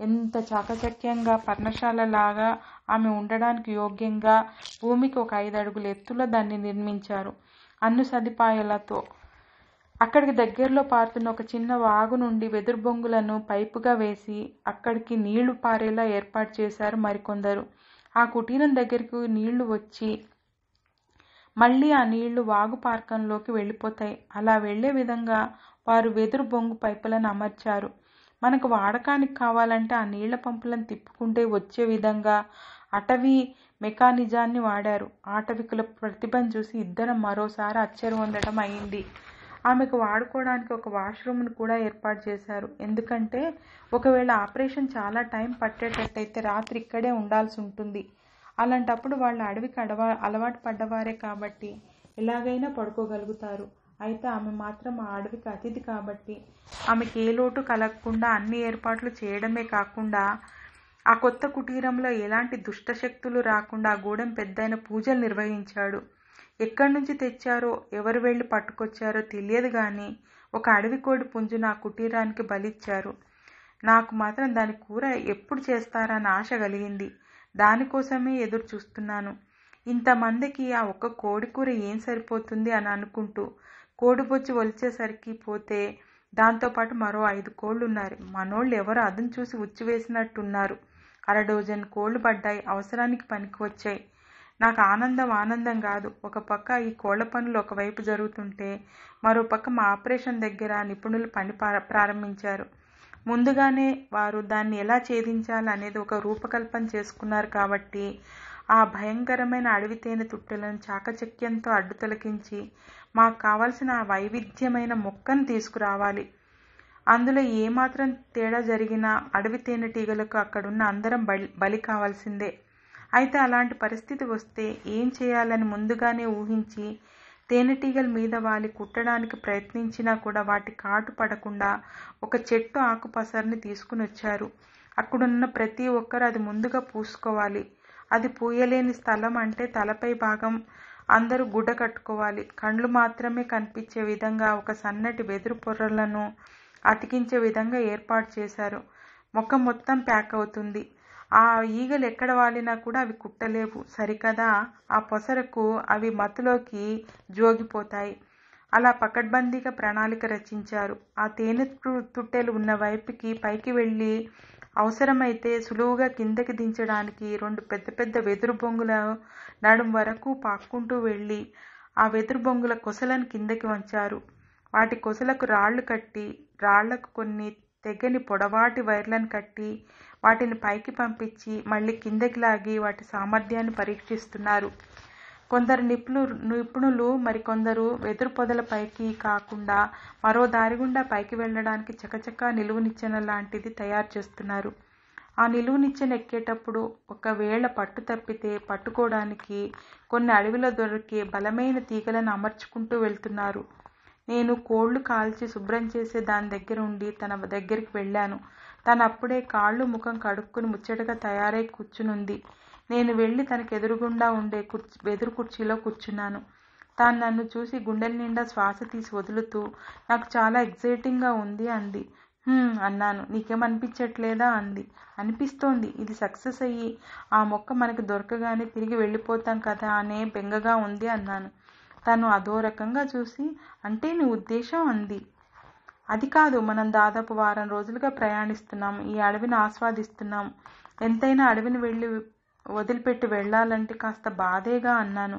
ఎంత చాకచక్యంగా, పర్ణశాలలాగా ఆమె ఉండడానికి యోగ్యంగా భూమికి ఒక 5 అడుగుల ఎత్తులో దాన్ని నిర్మించారు, అన్ని సదుపాయాలతో. అక్కడికి దగ్గరలో పారుతున్న ఒక చిన్న వాగు నుండి వెదురు బొంగులను పైపుగా వేసి అక్కడికి నీళ్లు పారేలా ఏర్పాటు చేశారు మరికొందరు. ఆ కుటీరం దగ్గరకు నీళ్లు వచ్చి మళ్ళీ ఆ నీళ్లు వాగు పార్కంలోకి వెళ్ళిపోతాయి. అలా వెళ్లే విధంగా వారు వెదురు బొంగు పైపులను అమర్చారు. మనకు వాడకానికి కావాలంటే ఆ నీళ్ల పంపులను తిప్పుకుంటే వచ్చే విధంగా అటవీ మెకానిజాన్ని వాడారు. ఆటవికుల ప్రతిభను చూసి ఇద్దరం మరోసారి ఆశ్చర్యం పొందడం అయింది. ఆమెకు వాడుకోవడానికి ఒక వాష్రూమ్ను కూడా ఏర్పాటు చేశారు. ఎందుకంటే ఒకవేళ ఆపరేషన్ చాలా టైం పట్టేటట్టయితే రాత్రి ఇక్కడే ఉండాల్సి ఉంటుంది. అలాంటప్పుడు వాళ్ళు అడవికి అలవాటు పడ్డవారే కాబట్టి ఎలాగైనా పడుకోగలుగుతారు. అయితే ఆమె మాత్రం ఆ అడవికి అతిథి కాబట్టి ఆమెకి ఏ లోటు కలగకుండా అన్ని ఏర్పాట్లు చేయడమే కాకుండా ఆ కొత్త కుటీరంలో ఎలాంటి దుష్టశక్తులు రాకుండా ఆ గూడెం పెద్దయిన పూజలు నిర్వహించాడు. ఎక్కడి నుంచి తెచ్చారో, ఎవరు వెళ్ళి పట్టుకొచ్చారో తెలియదు కానీ ఒక అడవి కోడి పుంజును ఆ కుటీరానికి బలిచ్చారు. నాకు మాత్రం దాని కూర ఎప్పుడు చేస్తారా అని ఆశ కలిగింది. దానికోసమే ఎదురు చూస్తున్నాను. ఇంతమందికి ఆ ఒక్క కోడి కూర ఏం సరిపోతుంది అని అనుకుంటూ కోడిబొచ్చి ఒలిచేసరికి పోతే దాంతోపాటు మరో 5 కోళ్లున్నారు. మనోళ్ళు ఎవరో అదును చూసి ఉచ్చివేసినట్టున్నారు. 1/2 డజన్ కోళ్లు పడ్డాయి. అవసరానికి పనికి వచ్చాయి. నాకు ఆనందం కాదు. ఒక పక్క ఈ కోళ్ల పనులు ఒకవైపు జరుగుతుంటే మరో పక్క మా ఆపరేషన్ దగ్గర నిపుణులు పని ప్రారంభించారు. ముందుగానే వారు దాన్ని ఎలా ఛేదించాలి అనేది ఒక రూపకల్పన చేసుకున్నారు కాబట్టి ఆ భయంకరమైన అడవి తేనె తుట్టెలను చాకచక్యంతో అడ్డు తొలగించి మాకు కావలసిన ఆ వైవిధ్యమైన మొక్కను తీసుకురావాలి. అందులో ఏమాత్రం తేడా జరిగినా అడవి తేనెటీగలకు అక్కడున్న అందరం బలి కావాల్సిందే. అయితే అలాంటి పరిస్థితి వస్తే ఏం చేయాలని ముందుగానే ఊహించి తేనెటీగల మీద వాలి కుట్టడానికి ప్రయత్నించినా కూడా వాటి కాటు పడకుండా ఒక చెట్టు ఆకుపసరిని తీసుకుని వచ్చారు. అక్కడున్న ప్రతి ఒక్కరు అది ముందుగా పూసుకోవాలి. అది పూయలేని స్థలం అంటే తలపై భాగం అందరూ గుడ్డ కట్టుకోవాలి. కండ్లు మాత్రమే కనిపించే విధంగా ఒక సన్నటి వెదురు పొరలను అతికించే విధంగా ఏర్పాటు చేశారు. మొక్క మొత్తం ప్యాక్ అవుతుంది. ఆ ఈగలు ఎక్కడ వాలినా కూడా అవి కుట్టలేవు సరికదా. ఆ పొసరకు అవి మత్తులోకి జోగిపోతాయి. అలా పకడ్బందీగా ప్రణాళిక రచించారు. ఆ తేనె తుట్టెలు ఉన్న వైపుకి పైకి వెళ్ళి అవసరమైతే సులువుగా కిందకి దించడానికి 2 పెద్ద పెద్ద వెదురు బొంగుల నడుం వరకు పాక్కుంటూ వెళ్ళి ఆ వెదురు బొంగుల కొసలను కిందకి వంచారు. వాటి కొసలకు రాళ్లు కట్టి రాళ్లకు కొన్ని తెగని పొడవాటి వైర్లను కట్టి వాటిని పైకి పంపించి మళ్ళీ కిందకి లాగి వాటి సామర్థ్యాన్ని పరీక్షిస్తున్నారు. కొందరు నిపుణులు మరికొందరు వెదురు పొదల పైకి కాకుండా మరో దారి గుండా పైకి వెళ్ళడానికి చకచకా నిలువు నిచ్చెన లాంటిది తయారు చేస్తున్నారు. ఆ నిలువు నిచ్చెన ఎక్కేటప్పుడు ఒకవేళ పట్టు తప్పితే పట్టుకోవడానికి కొన్ని అడవిలో దొరికే బలమైన తీగలను అమర్చుకుంటూ వెళ్తున్నారు. నేను కోళ్లు కాల్చి శుభ్రం చేసే దాని దగ్గర ఉండి తన దగ్గరికి వెళ్ళాను. తను అప్పుడే కాళ్ళు ముఖం కడుక్కుని ముచ్చటగా తయారై కూర్చునుంది. నేను వెళ్ళి తనకు ఎదురుగుండా ఉండే వెదురు కుర్చీలో కూర్చున్నాను. తాను నన్ను చూసి గుండెల నిండా శ్వాస తీసి వదులుతూ నాకు చాలా ఎగ్జైటింగ్గా ఉంది అంది. అన్నాను. నీకేమనిపించట్లేదా అంది. అనిపిస్తోంది. ఇది సక్సెస్ అయ్యి ఆ మొక్క మనకు దొరకగానే తిరిగి వెళ్ళిపోతాం కదా అనే బెంగగా ఉంది అన్నాను. తను అదో రకంగా చూసి అంటే నీ ఉద్దేశం అంది. అది కాదు, మనం దాదాపు వారం రోజులుగా ప్రయాణిస్తున్నాం. ఈ అడవిని ఆస్వాదిస్తున్నాం. ఎంతైనా అడవిని వదిలిపెట్టి వెళ్ళాలంటే కాస్త బాధేగా అన్నాను.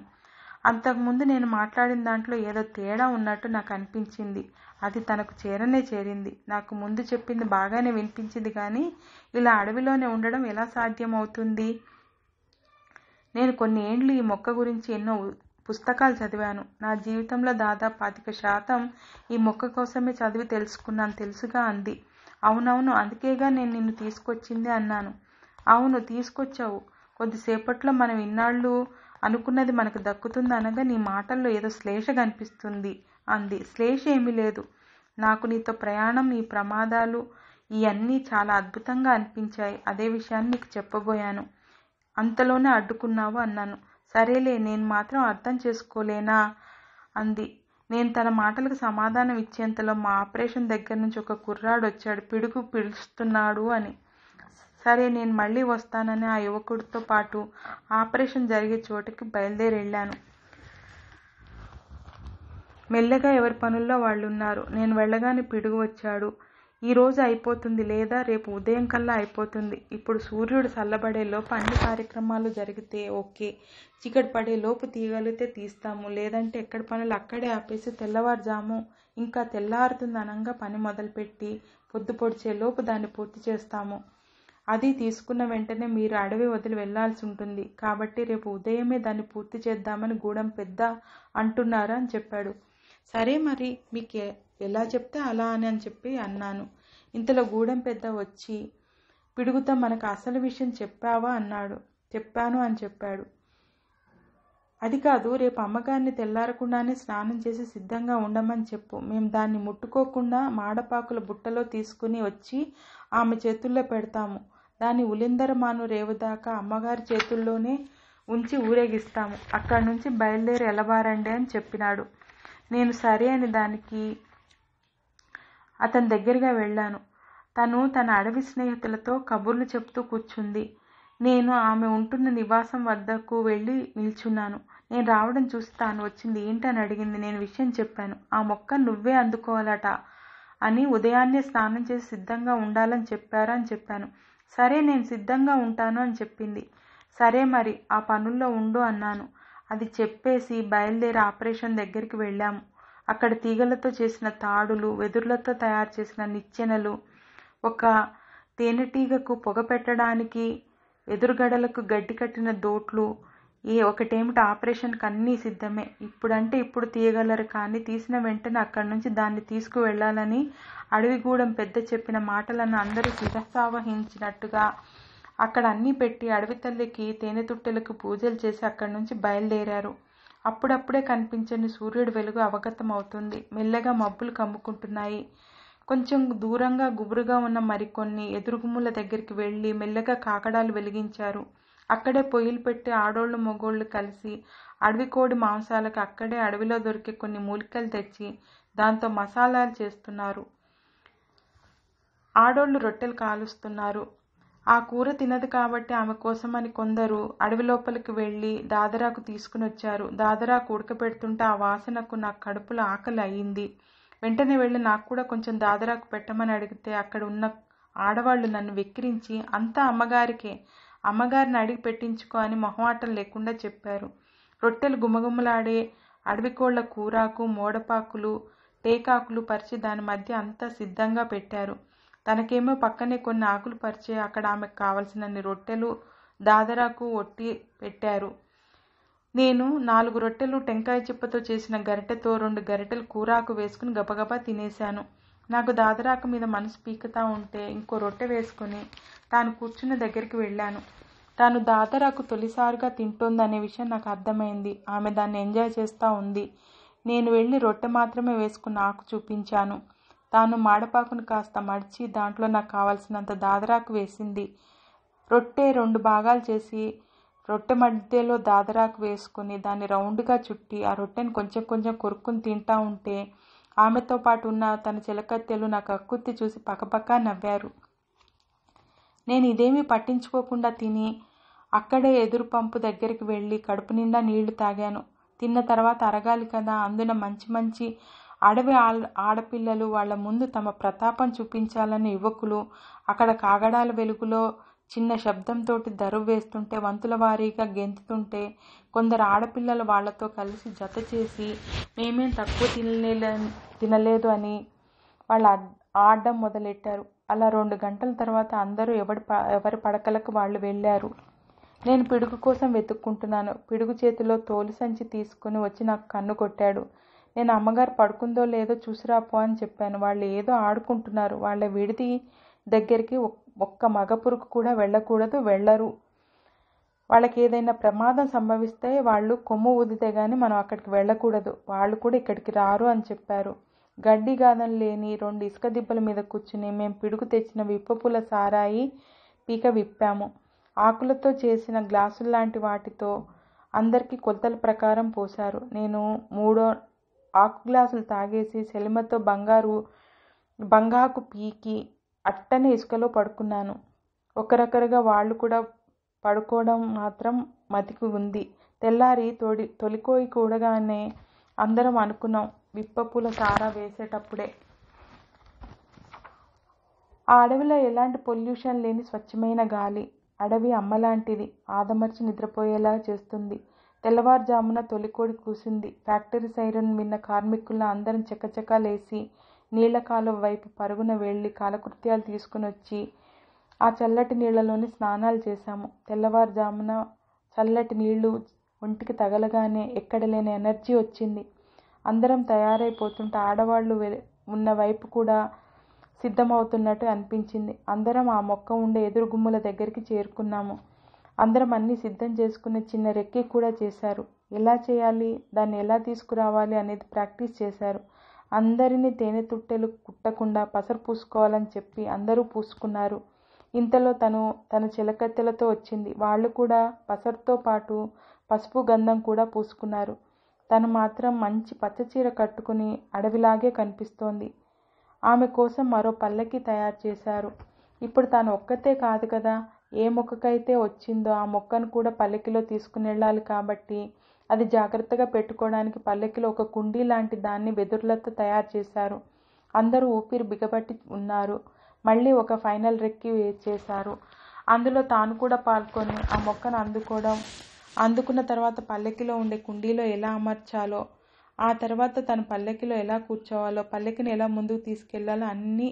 అంతకుముందు నేను మాట్లాడిన దాంట్లో ఏదో తేడా ఉన్నట్టు నాకు అనిపించింది. అది తనకు చేరింది. నాకు ముందు చెప్పింది బాగానే వినిపించింది కానీ ఇలా అడవిలోనే ఉండడం ఎలా సాధ్యమవుతుంది? నేను కొన్ని ఏండ్లు ఈ మొక్క గురించి ఎన్నో పుస్తకాలు చదివాను. నా జీవితంలో దాదాపు 25% ఈ మొక్క కోసమే చదివి తెలుసుకున్నాను తెలుసుగా అంది. అవునవును, అందుకేగా నేను నిన్ను తీసుకొచ్చింది అన్నాను. అవును, తీసుకొచ్చావు. కొద్దిసేపట్లో మనం ఇన్నాళ్ళు అనుకున్నది మనకు దక్కుతుంది అనగా నీ మాటల్లో ఏదో శ్లేష కనిపిస్తుంది అంది. శ్లేష ఏమీ లేదు. నాకు నీతో ప్రయాణం, ఈ ప్రమాదాలు ఇవన్నీ చాలా అద్భుతంగా అనిపించాయి. అదే విషయాన్ని నీకు చెప్పబోయాను. అంతలోనే అడ్డుకున్నావు అన్నాను. సరేలే, నేను మాత్రం అర్థం చేసుకోలేనా అంది. నేను తన మాటలకు సమాధానం ఇచ్చేంతలో మా ఆపరేషన్ దగ్గర నుంచి ఒక కుర్రాడు వచ్చాడు. పిడుగు పిలుస్తున్నాడు అని. సరే, నేను మళ్ళీ వస్తానని ఆ యువకుడితో పాటు ఆపరేషన్ జరిగే చోటుకి బయలుదేరి వెళ్ళాను. మెల్లగా ఎవరి పనుల్లో వాళ్ళు ఉన్నారు. నేను వెళ్ళగానే పిడుగు వచ్చాడు. ఈరోజు అయిపోతుంది, లేదా రేపు ఉదయం కల్లా అయిపోతుంది. ఇప్పుడు సూర్యుడు చల్లబడే లోపు అన్ని కార్యక్రమాలు జరిగితే ఓకే. చీకటి పడే లోపు తీయగలిగితే తీస్తాము, లేదంటే ఎక్కడి పనులు అక్కడే ఆపేసి తెల్లవారుజాము ఇంకా తెల్లారుతుంది అనంగా పని మొదలుపెట్టి పొద్దు పొడిచే లోపు దాన్ని పూర్తి చేస్తాము. అది తీసుకున్న వెంటనే మీరు అడవి వదిలి వెళ్లాల్సి ఉంటుంది. కాబట్టి రేపు ఉదయమే దాన్ని పూర్తి చేద్దామని గూడెం పెద్ద అంటున్నారా అని చెప్పాడు. సరే, మరి మీకు ఎలా చెప్తే అలా అని చెప్పి అన్నాను. ఇంతలో గూడెం పెద్ద వచ్చి, పిడుగుతో మనకు అసలు విషయం చెప్పావా అన్నాడు. చెప్పాను అని చెప్పాడు. అది కాదు, రేపు అమ్మగారిని తెల్లారకుండానే స్నానం చేసి సిద్ధంగా ఉండమని చెప్పు. మేము దాన్ని ముట్టుకోకుండా మాడపాకుల బుట్టలో తీసుకుని వచ్చి ఆమె చేతుల్లో పెడతాము. దాన్ని ఉలిందరమాను రేవుదాకా అమ్మగారి చేతుల్లోనే ఉంచి ఊరేగిస్తాము. అక్కడి నుంచి బయలుదేరి ఎలబారండి అని చెప్పినాడు. నేను సరే అని దానికి అతని దగ్గరగా వెళ్ళాను. తను తన అడవి స్నేహితులతో కబుర్లు చెప్తూ కూర్చుంది. నేను ఆమె ఉంటున్న నివాసం వద్దకు వెళ్ళి నిల్చున్నాను. నేను రావడం చూసి తాను వచ్చింది. ఏంటని అడిగింది. నేను విషయం చెప్పాను. ఆ మొక్క నువ్వే అందుకోవాలట అని ఉదయాన్నే స్నానం చేసి సిద్ధంగా ఉండాలని చెప్పారా అని చెప్పాను. సరే, నేను సిద్ధంగా ఉంటాను అని చెప్పింది. సరే, మరి ఆ పనుల్లో ఉండు అన్నాను. అది చెప్పేసి బయలుదేరి ఆపరేషన్ దగ్గరికి వెళ్ళాము. అక్కడ తీగలతో చేసిన తాడులు, వెదురులతో తయారు చేసిన నిచ్చెనలు, ఒక తేనెటీగకు పొగ పెట్టడానికి ఎదురుగడలకు గడ్డి కట్టిన దోట్లు, ఒకటేమిటి ఆపరేషన్కి అన్నీ సిద్ధమే. ఇప్పుడంటే ఇప్పుడు తీయగలరు, కానీ తీసిన వెంటనే అక్కడి నుంచి దాన్ని తీసుకువెళ్ళాలని అడవిగూడెం పెద్ద చెప్పిన మాటలను అందరూ శిరసావహించినట్టుగా అక్కడ అన్నీ పెట్టి అడవి తల్లికి తేనెతుట్టెలకు పూజలు చేసి అక్కడి నుంచి బయలుదేరారు. అప్పుడప్పుడే కనిపించని సూర్యుడి వెలుగు అవగతం అవుతుంది. మెల్లగా మబ్బులు కమ్ముకుంటున్నాయి. కొంచెం దూరంగా గుబురుగా ఉన్న మరికొన్ని ఎదురుగుమ్ముల దగ్గరికి వెళ్ళి మెల్లగా కాకడాలు వెలిగించారు. అక్కడే పొయ్యిలు పెట్టి ఆడోళ్ళు మగోళ్ళు కలిసి అడవి కోడి మాంసాలకు అక్కడే అడవిలో దొరికే కొన్ని మూలికలు తెచ్చి దాంతో మసాలాలు చేస్తున్నారు. ఆడోళ్ళు రొట్టెలు కాలుస్తున్నారు. ఆ కూర తినదు కాబట్టి ఆమె కోసమని కొందరు అడవి లోపలికి వెళ్ళి దాదరాకు తీసుకుని వచ్చారు. దాదరాకు ఉడకపెడుతుంటే ఆ వాసనకు నా కడుపులో ఆకలి అయ్యింది. వెంటనే వెళ్ళి నాకు కూడా కొంచెం దాదరాకు పెట్టమని అడిగితే అక్కడ ఉన్న ఆడవాళ్లు నన్ను వెక్కిరించి అంతా అమ్మగారికే, అమ్మగారిని అడిగి పెట్టించుకో అని మొహమాటం లేకుండా చెప్పారు. రొట్టెలు గుమగుమలాడే అడవి కోళ్ల కూరాకు, మోడపాకులు, టేకాకులు పరిచి దాని మధ్య అంతా సిద్ధంగా పెట్టారు. తనకేమో పక్కనే కొన్ని ఆకులు పరిచి అక్కడ ఆమెకు కావలసినన్ని రొట్టెలు, దాదరాకు ఒట్టి పెట్టారు. నేను 4 రొట్టెలు టెంకాయ చిప్పతో చేసిన గరిటెతో 2 గరిటెలు కూరాకు వేసుకుని గబగబా తినేశాను. నాకు దాదరాకు మీద మనసు పీకుతా ఉంటే ఇంకో రొట్టె వేసుకుని తాను కూర్చున్న దగ్గరికి వెళ్ళాను. తాను దాదరాకు తొలిసారిగా తింటోందనే విషయం నాకు అర్థమైంది. ఆమె దాన్ని ఎంజాయ్ చేస్తూ ఉంది. నేను వెళ్ళి రొట్టె మాత్రమే వేసుకున్న ఆకు చూపించాను. తాను మాడపాకును కాస్త మడిచి దాంట్లో నాకు కావలసినంత దాదరాకు వేసింది. రొట్టె 2 భాగాలు చేసి రొట్టె మధ్యలో దాదరాకు వేసుకుని దాన్ని రౌండ్గా చుట్టి ఆ రొట్టెని కొంచెం కొంచెం కొరుక్కుని తింటా ఉంటే ఆమెతో పాటు ఉన్న తన చిలకత్తెలు నాకు అక్కుత్తి చూసి పకపకా నవ్వారు. నేను ఇదేమీ పట్టించుకోకుండా తిని అక్కడే ఎదురు పంపు దగ్గరికి వెళ్ళి కడుపు నిండా నీళ్లు తాగాను. తిన్న తర్వాత అరగాలి కదా, అందున మంచి మంచి అడవి ఆడపిల్లలు వాళ్ల ముందు తమ ప్రతాపం చూపించాలనే యువకులు అక్కడ కాగడాల వెలుగులో చిన్న శబ్దంతోటి దరువు వేస్తుంటే, వంతుల వారీగా గెంతుతుంటే కొందరు ఆడపిల్లలు వాళ్లతో కలిసి జత చేసి మేమేం తక్కువ తినలేదు అని వాళ్ళు ఆడడం మొదలెట్టారు. అలా 2 గంటల తర్వాత అందరూ ఎవరి పడకలకు వాళ్ళు వెళ్ళారు. నేను పిడుగు కోసం వెతుక్కుంటున్నాను. పిడుగు చేతిలో తోలు సంచి తీసుకుని వచ్చి నాకు కన్ను కొట్టాడు. నేను అమ్మగారు పడుకుందో లేదో చూసిరాపో అని చెప్పాను. వాళ్ళు ఏదో ఆడుకుంటున్నారు. వాళ్ళ విడిది దగ్గరికి ఒక్క మగ పురుగు కూడా వెళ్ళకూడదు, వెళ్ళరు. వాళ్ళకి ఏదైనా ప్రమాదం సంభవిస్తే వాళ్ళు కొమ్ము ఊదితే గాని మనం అక్కడికి వెళ్ళకూడదు. వాళ్ళు కూడా ఇక్కడికి రారు అని చెప్పారు. గడ్డి గాదం లేని 2 ఇసుక దిబ్బల మీద కూర్చుని మేము పిడుగు తెచ్చిన విప్పపుల సారాయి పీక విప్పాము. ఆకులతో చేసిన గ్లాసుల్లాంటి వాటితో అందరికీ కొలతల ప్రకారం పోశారు. నేను ఆకు గ్లాసులు తాగేసి సెలిమతో బంగాకు పీకి అట్టనే ఇసుకలో పడుకున్నాను. ఒకరొకరుగా వాళ్ళు కూడా పడుకోవడం మాత్రం మతికి ఉంది. తెల్లారి తొలికోయి కూడగానే అందరం అనుకున్నాం, విప్పపూల సారా వేసేటప్పుడే. ఆ అడవిలో ఎలాంటి పొల్యూషన్ లేని స్వచ్ఛమైన గాలి. అడవి అమ్మలాంటిది, ఆదమర్చి నిద్రపోయేలా చేస్తుంది. తెల్లవారుజామున తొలికోడి కూసింది. ఫ్యాక్టరీ సైరన్ విన్న కార్మికుల్లా అందరం చకచకా లేచి నీళ్ల కాలువ వైపు పరుగున వెళ్ళి కాలకృత్యాలు తీసుకుని వచ్చి ఆ చల్లటి నీళ్లలోని స్నానాలు చేశాము. తెల్లవారుజామున చల్లటి నీళ్లు ఒంటికి తగలగానే ఎక్కడలేని ఎనర్జీ వచ్చింది. అందరం తయారైపోతుంటే ఆడవాళ్లు ఉన్న వైపు కూడా సిద్ధమవుతున్నట్టు అనిపించింది. అందరం ఆ మొక్క ఉండే ఎదురు గుమ్మల దగ్గరికి చేరుకున్నాము. అందరం అన్నీ సిద్ధం చేసుకుని చిన్న రెక్కి కూడా చేశారు. ఎలా చేయాలి, దాన్ని ఎలా తీసుకురావాలి అనేది ప్రాక్టీస్ చేశారు. అందరినీ తేనె తుట్టెలు కుట్టకుండా పసరు పూసుకోవాలని చెప్పి అందరూ పూసుకున్నారు. ఇంతలో తన చిలకత్తెలతో వచ్చింది. వాళ్ళు కూడా పసరుతో పాటు పసుపు గంధం కూడా పూసుకున్నారు. తను మాత్రం మంచి పచ్చచీర కట్టుకుని అడవిలాగే కనిపిస్తోంది. ఆమె కోసం మరో పల్లకి తయారు చేశారు. ఇప్పుడు తాను ఒక్కతే కాదు కదా, ఏ మొక్కకైతే వచ్చిందో ఆ మొక్కను కూడా పల్లకిలో తీసుకుని వెళ్ళాలి కాబట్టి అది జాగ్రత్తగా పెట్టుకోవడానికి పల్లకిలో ఒక కుండీ లాంటి దాన్ని వెదురులతో తయారు చేశారు. అందరూ ఊపిరి బిగబట్టి ఉన్నారు. మళ్ళీ ఒక ఫైనల్ రెక్కి చేశారు. అందులో తాను కూడా పాల్గొని ఆ మొక్కను అందుకున్న తర్వాత పల్లకిలో ఉండే కుండీలో ఎలా అమర్చాలో, ఆ తర్వాత తన పల్లకిలో ఎలా కూర్చోవాలో, పల్లకిని ఎలా ముందుకు తీసుకెళ్లాలో అన్నీ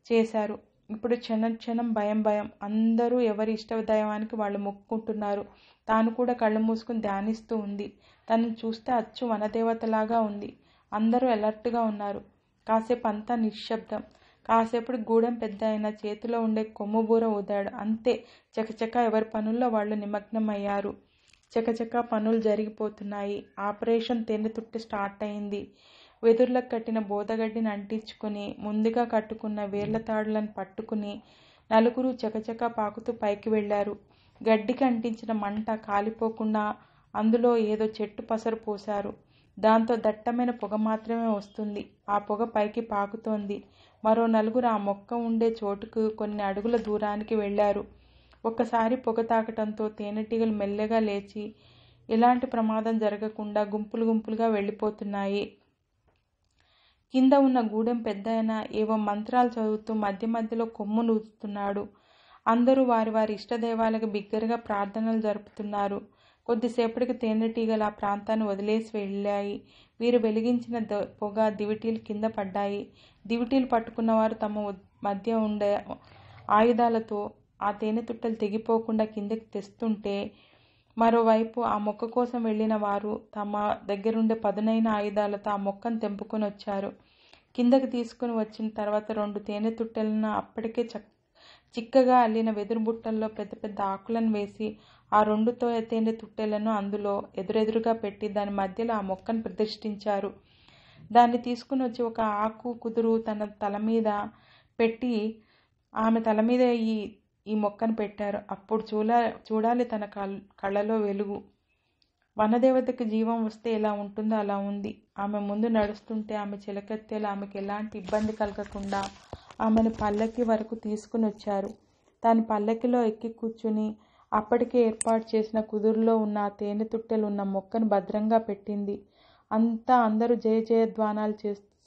చేశారు. ఇప్పుడు క్షణం భయం. అందరూ ఎవరి ఇష్ట దైవానికి వాళ్ళు మొక్కుకుంటున్నారు. తాను కూడా కళ్ళు మూసుకుని ధ్యానిస్తూ ఉంది. తనను చూస్తే అచ్చు వనదేవతలాగా ఉంది. అందరూ అలర్ట్గా ఉన్నారు. కాసేపు అంతా నిశ్శబ్దం. కాసేపటి గూడెం పెద్ద అయిన చేతిలో ఉండే కొమ్ముబూర ఊదాడు. అంతే, చకచకా ఎవరి పనుల్లో వాళ్ళు నిమగ్నమయ్యారు. చకచకా పనులు జరిగిపోతున్నాయి. ఆపరేషన్ తేనెతుట్టి స్టార్ట్ అయింది. వెదుర్లకు కట్టిన బోదగడ్డిని అంటించుకుని ముందుగా కట్టుకున్న వేర్ల తాడులను పట్టుకుని నలుగురు చకచకా పాకుతూ పైకి వెళ్లారు. గడ్డికి అంటించిన మంట కాలిపోకుండా అందులో ఏదో చెట్టు పసరు పోశారు. దాంతో దట్టమైన పొగ మాత్రమే వస్తుంది. ఆ పొగ పైకి పాకుతోంది. మరో నలుగురు ఆ మొక్క ఉండే చోటుకు కొన్ని అడుగుల దూరానికి వెళ్లారు. ఒక్కసారి పొగ తాకటంతో తేనెటీగలు మెల్లగా లేచి ఎలాంటి ప్రమాదం జరగకుండా గుంపులుగా వెళ్ళిపోతున్నాయి. కింద ఉన్న గూడెం పెద్దాయన ఏవో మంత్రాలు చదువుతూ మధ్యలో కొమ్ము నూతున్నాడు. అందరూ వారి ఇష్టదైవాలకు బిగ్గరగా ప్రార్థనలు జరుపుతున్నారు. కొద్దిసేపటికి తేనెటీగలు ఆ ప్రాంతాన్ని వదిలేసి వెళ్ళాయి. వీరు వెలిగించిన పొగ దివిటీలు కింద పడ్డాయి. దివిటీలు పట్టుకున్నవారు తమ మధ్య ఉండే ఆయుధాలతో ఆ తేనె తుట్టలు తెగిపోకుండా కిందకి తెస్తుంటే, మరోవైపు ఆ మొక్క కోసం వెళ్ళిన వారు తమ దగ్గరుండే పదునైన ఆయుధాలతో ఆ మొక్కను తెంపుకొని వచ్చారు. కిందకి తీసుకుని వచ్చిన తర్వాత 2 తేనె తుట్టెలను అప్పటికే చిక్కగా అల్లిన వెదురు బుట్టల్లో పెద్ద ఆకులను వేసి ఆ 2 తేనె తుట్టెలను అందులో ఎదురెదురుగా పెట్టి దాని మధ్యలో ఆ మొక్కను ప్రతిష్ఠించారు. దాన్ని తీసుకుని వచ్చి ఒక ఆకు కుదురు తన తల మీద పెట్టి ఆమె తల మీద ఈ మొక్కను పెట్టారు. అప్పుడు చూడాలి తన కళ్ళలో వెలుగు. వనదేవతకి జీవం వస్తే ఎలా ఉంటుందో అలా ఉంది. ఆమె ముందు నడుస్తుంటే ఆమె చిలకత్తెలు ఆమెకు ఎలాంటి ఇబ్బంది కలగకుండా ఆమెను పల్లకి వరకు తీసుకుని వచ్చారు. తాను పల్లకిలో ఎక్కి కూర్చుని అప్పటికే ఏర్పాటు చేసిన కుదురులో ఉన్న ఆ తేనె తుట్టెలు ఉన్న మొక్కను భద్రంగా పెట్టింది. అందరూ జయధ్వానాలు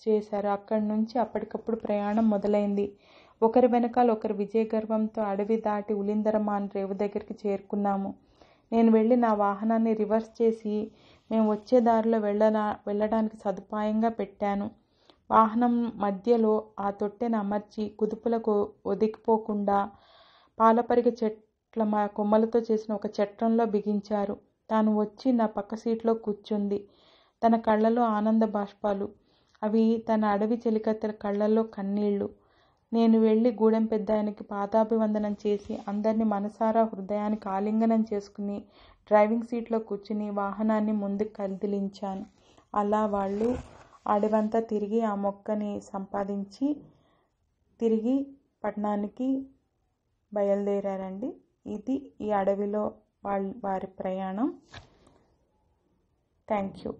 చేశారు. అక్కడి నుంచి అప్పటికప్పుడు ప్రయాణం మొదలైంది. ఒకరి వెనకాల ఒకరు విజయగర్వంతో అడవి దాటి ఉలిందరమాన్ రేవు దగ్గరికి చేరుకున్నాము. నేను వెళ్ళి నా వాహనాన్ని రివర్స్ చేసి మేము వచ్చే దారిలో వెళ్ళడానికి సదుపాయంగా పెట్టాను. వాహనం మధ్యలో ఆ తొట్టెను అమర్చి కుదుపులకు ఒదిగిపోకుండా పాలపరిగ చెట్ల కొమ్మలతో చేసిన ఒక చట్రంలో బిగించారు. తాను వచ్చి నా పక్క సీట్లో కూర్చుంది. తన కళ్ళలో ఆనంద బాష్పాలు. అవి తన అడవి చెలికత్తెల కళ్ళల్లో కన్నీళ్లు. నేను వెళ్ళి గూడెం పెద్దాయనకి పాదాభివందనం చేసి అందరినీ మనసారా హృదయానికి ఆలింగనం చేసుకుని డ్రైవింగ్ సీట్లో కూర్చుని వాహనాన్ని ముందుకు కదిలించాను. అలా వాళ్ళు అడవంతా తిరిగి ఆ మొక్కని సంపాదించి తిరిగి పట్టణానికి బయలుదేరారండి. ఇది ఈ అడవిలో వారి ప్రయాణం. Thank you.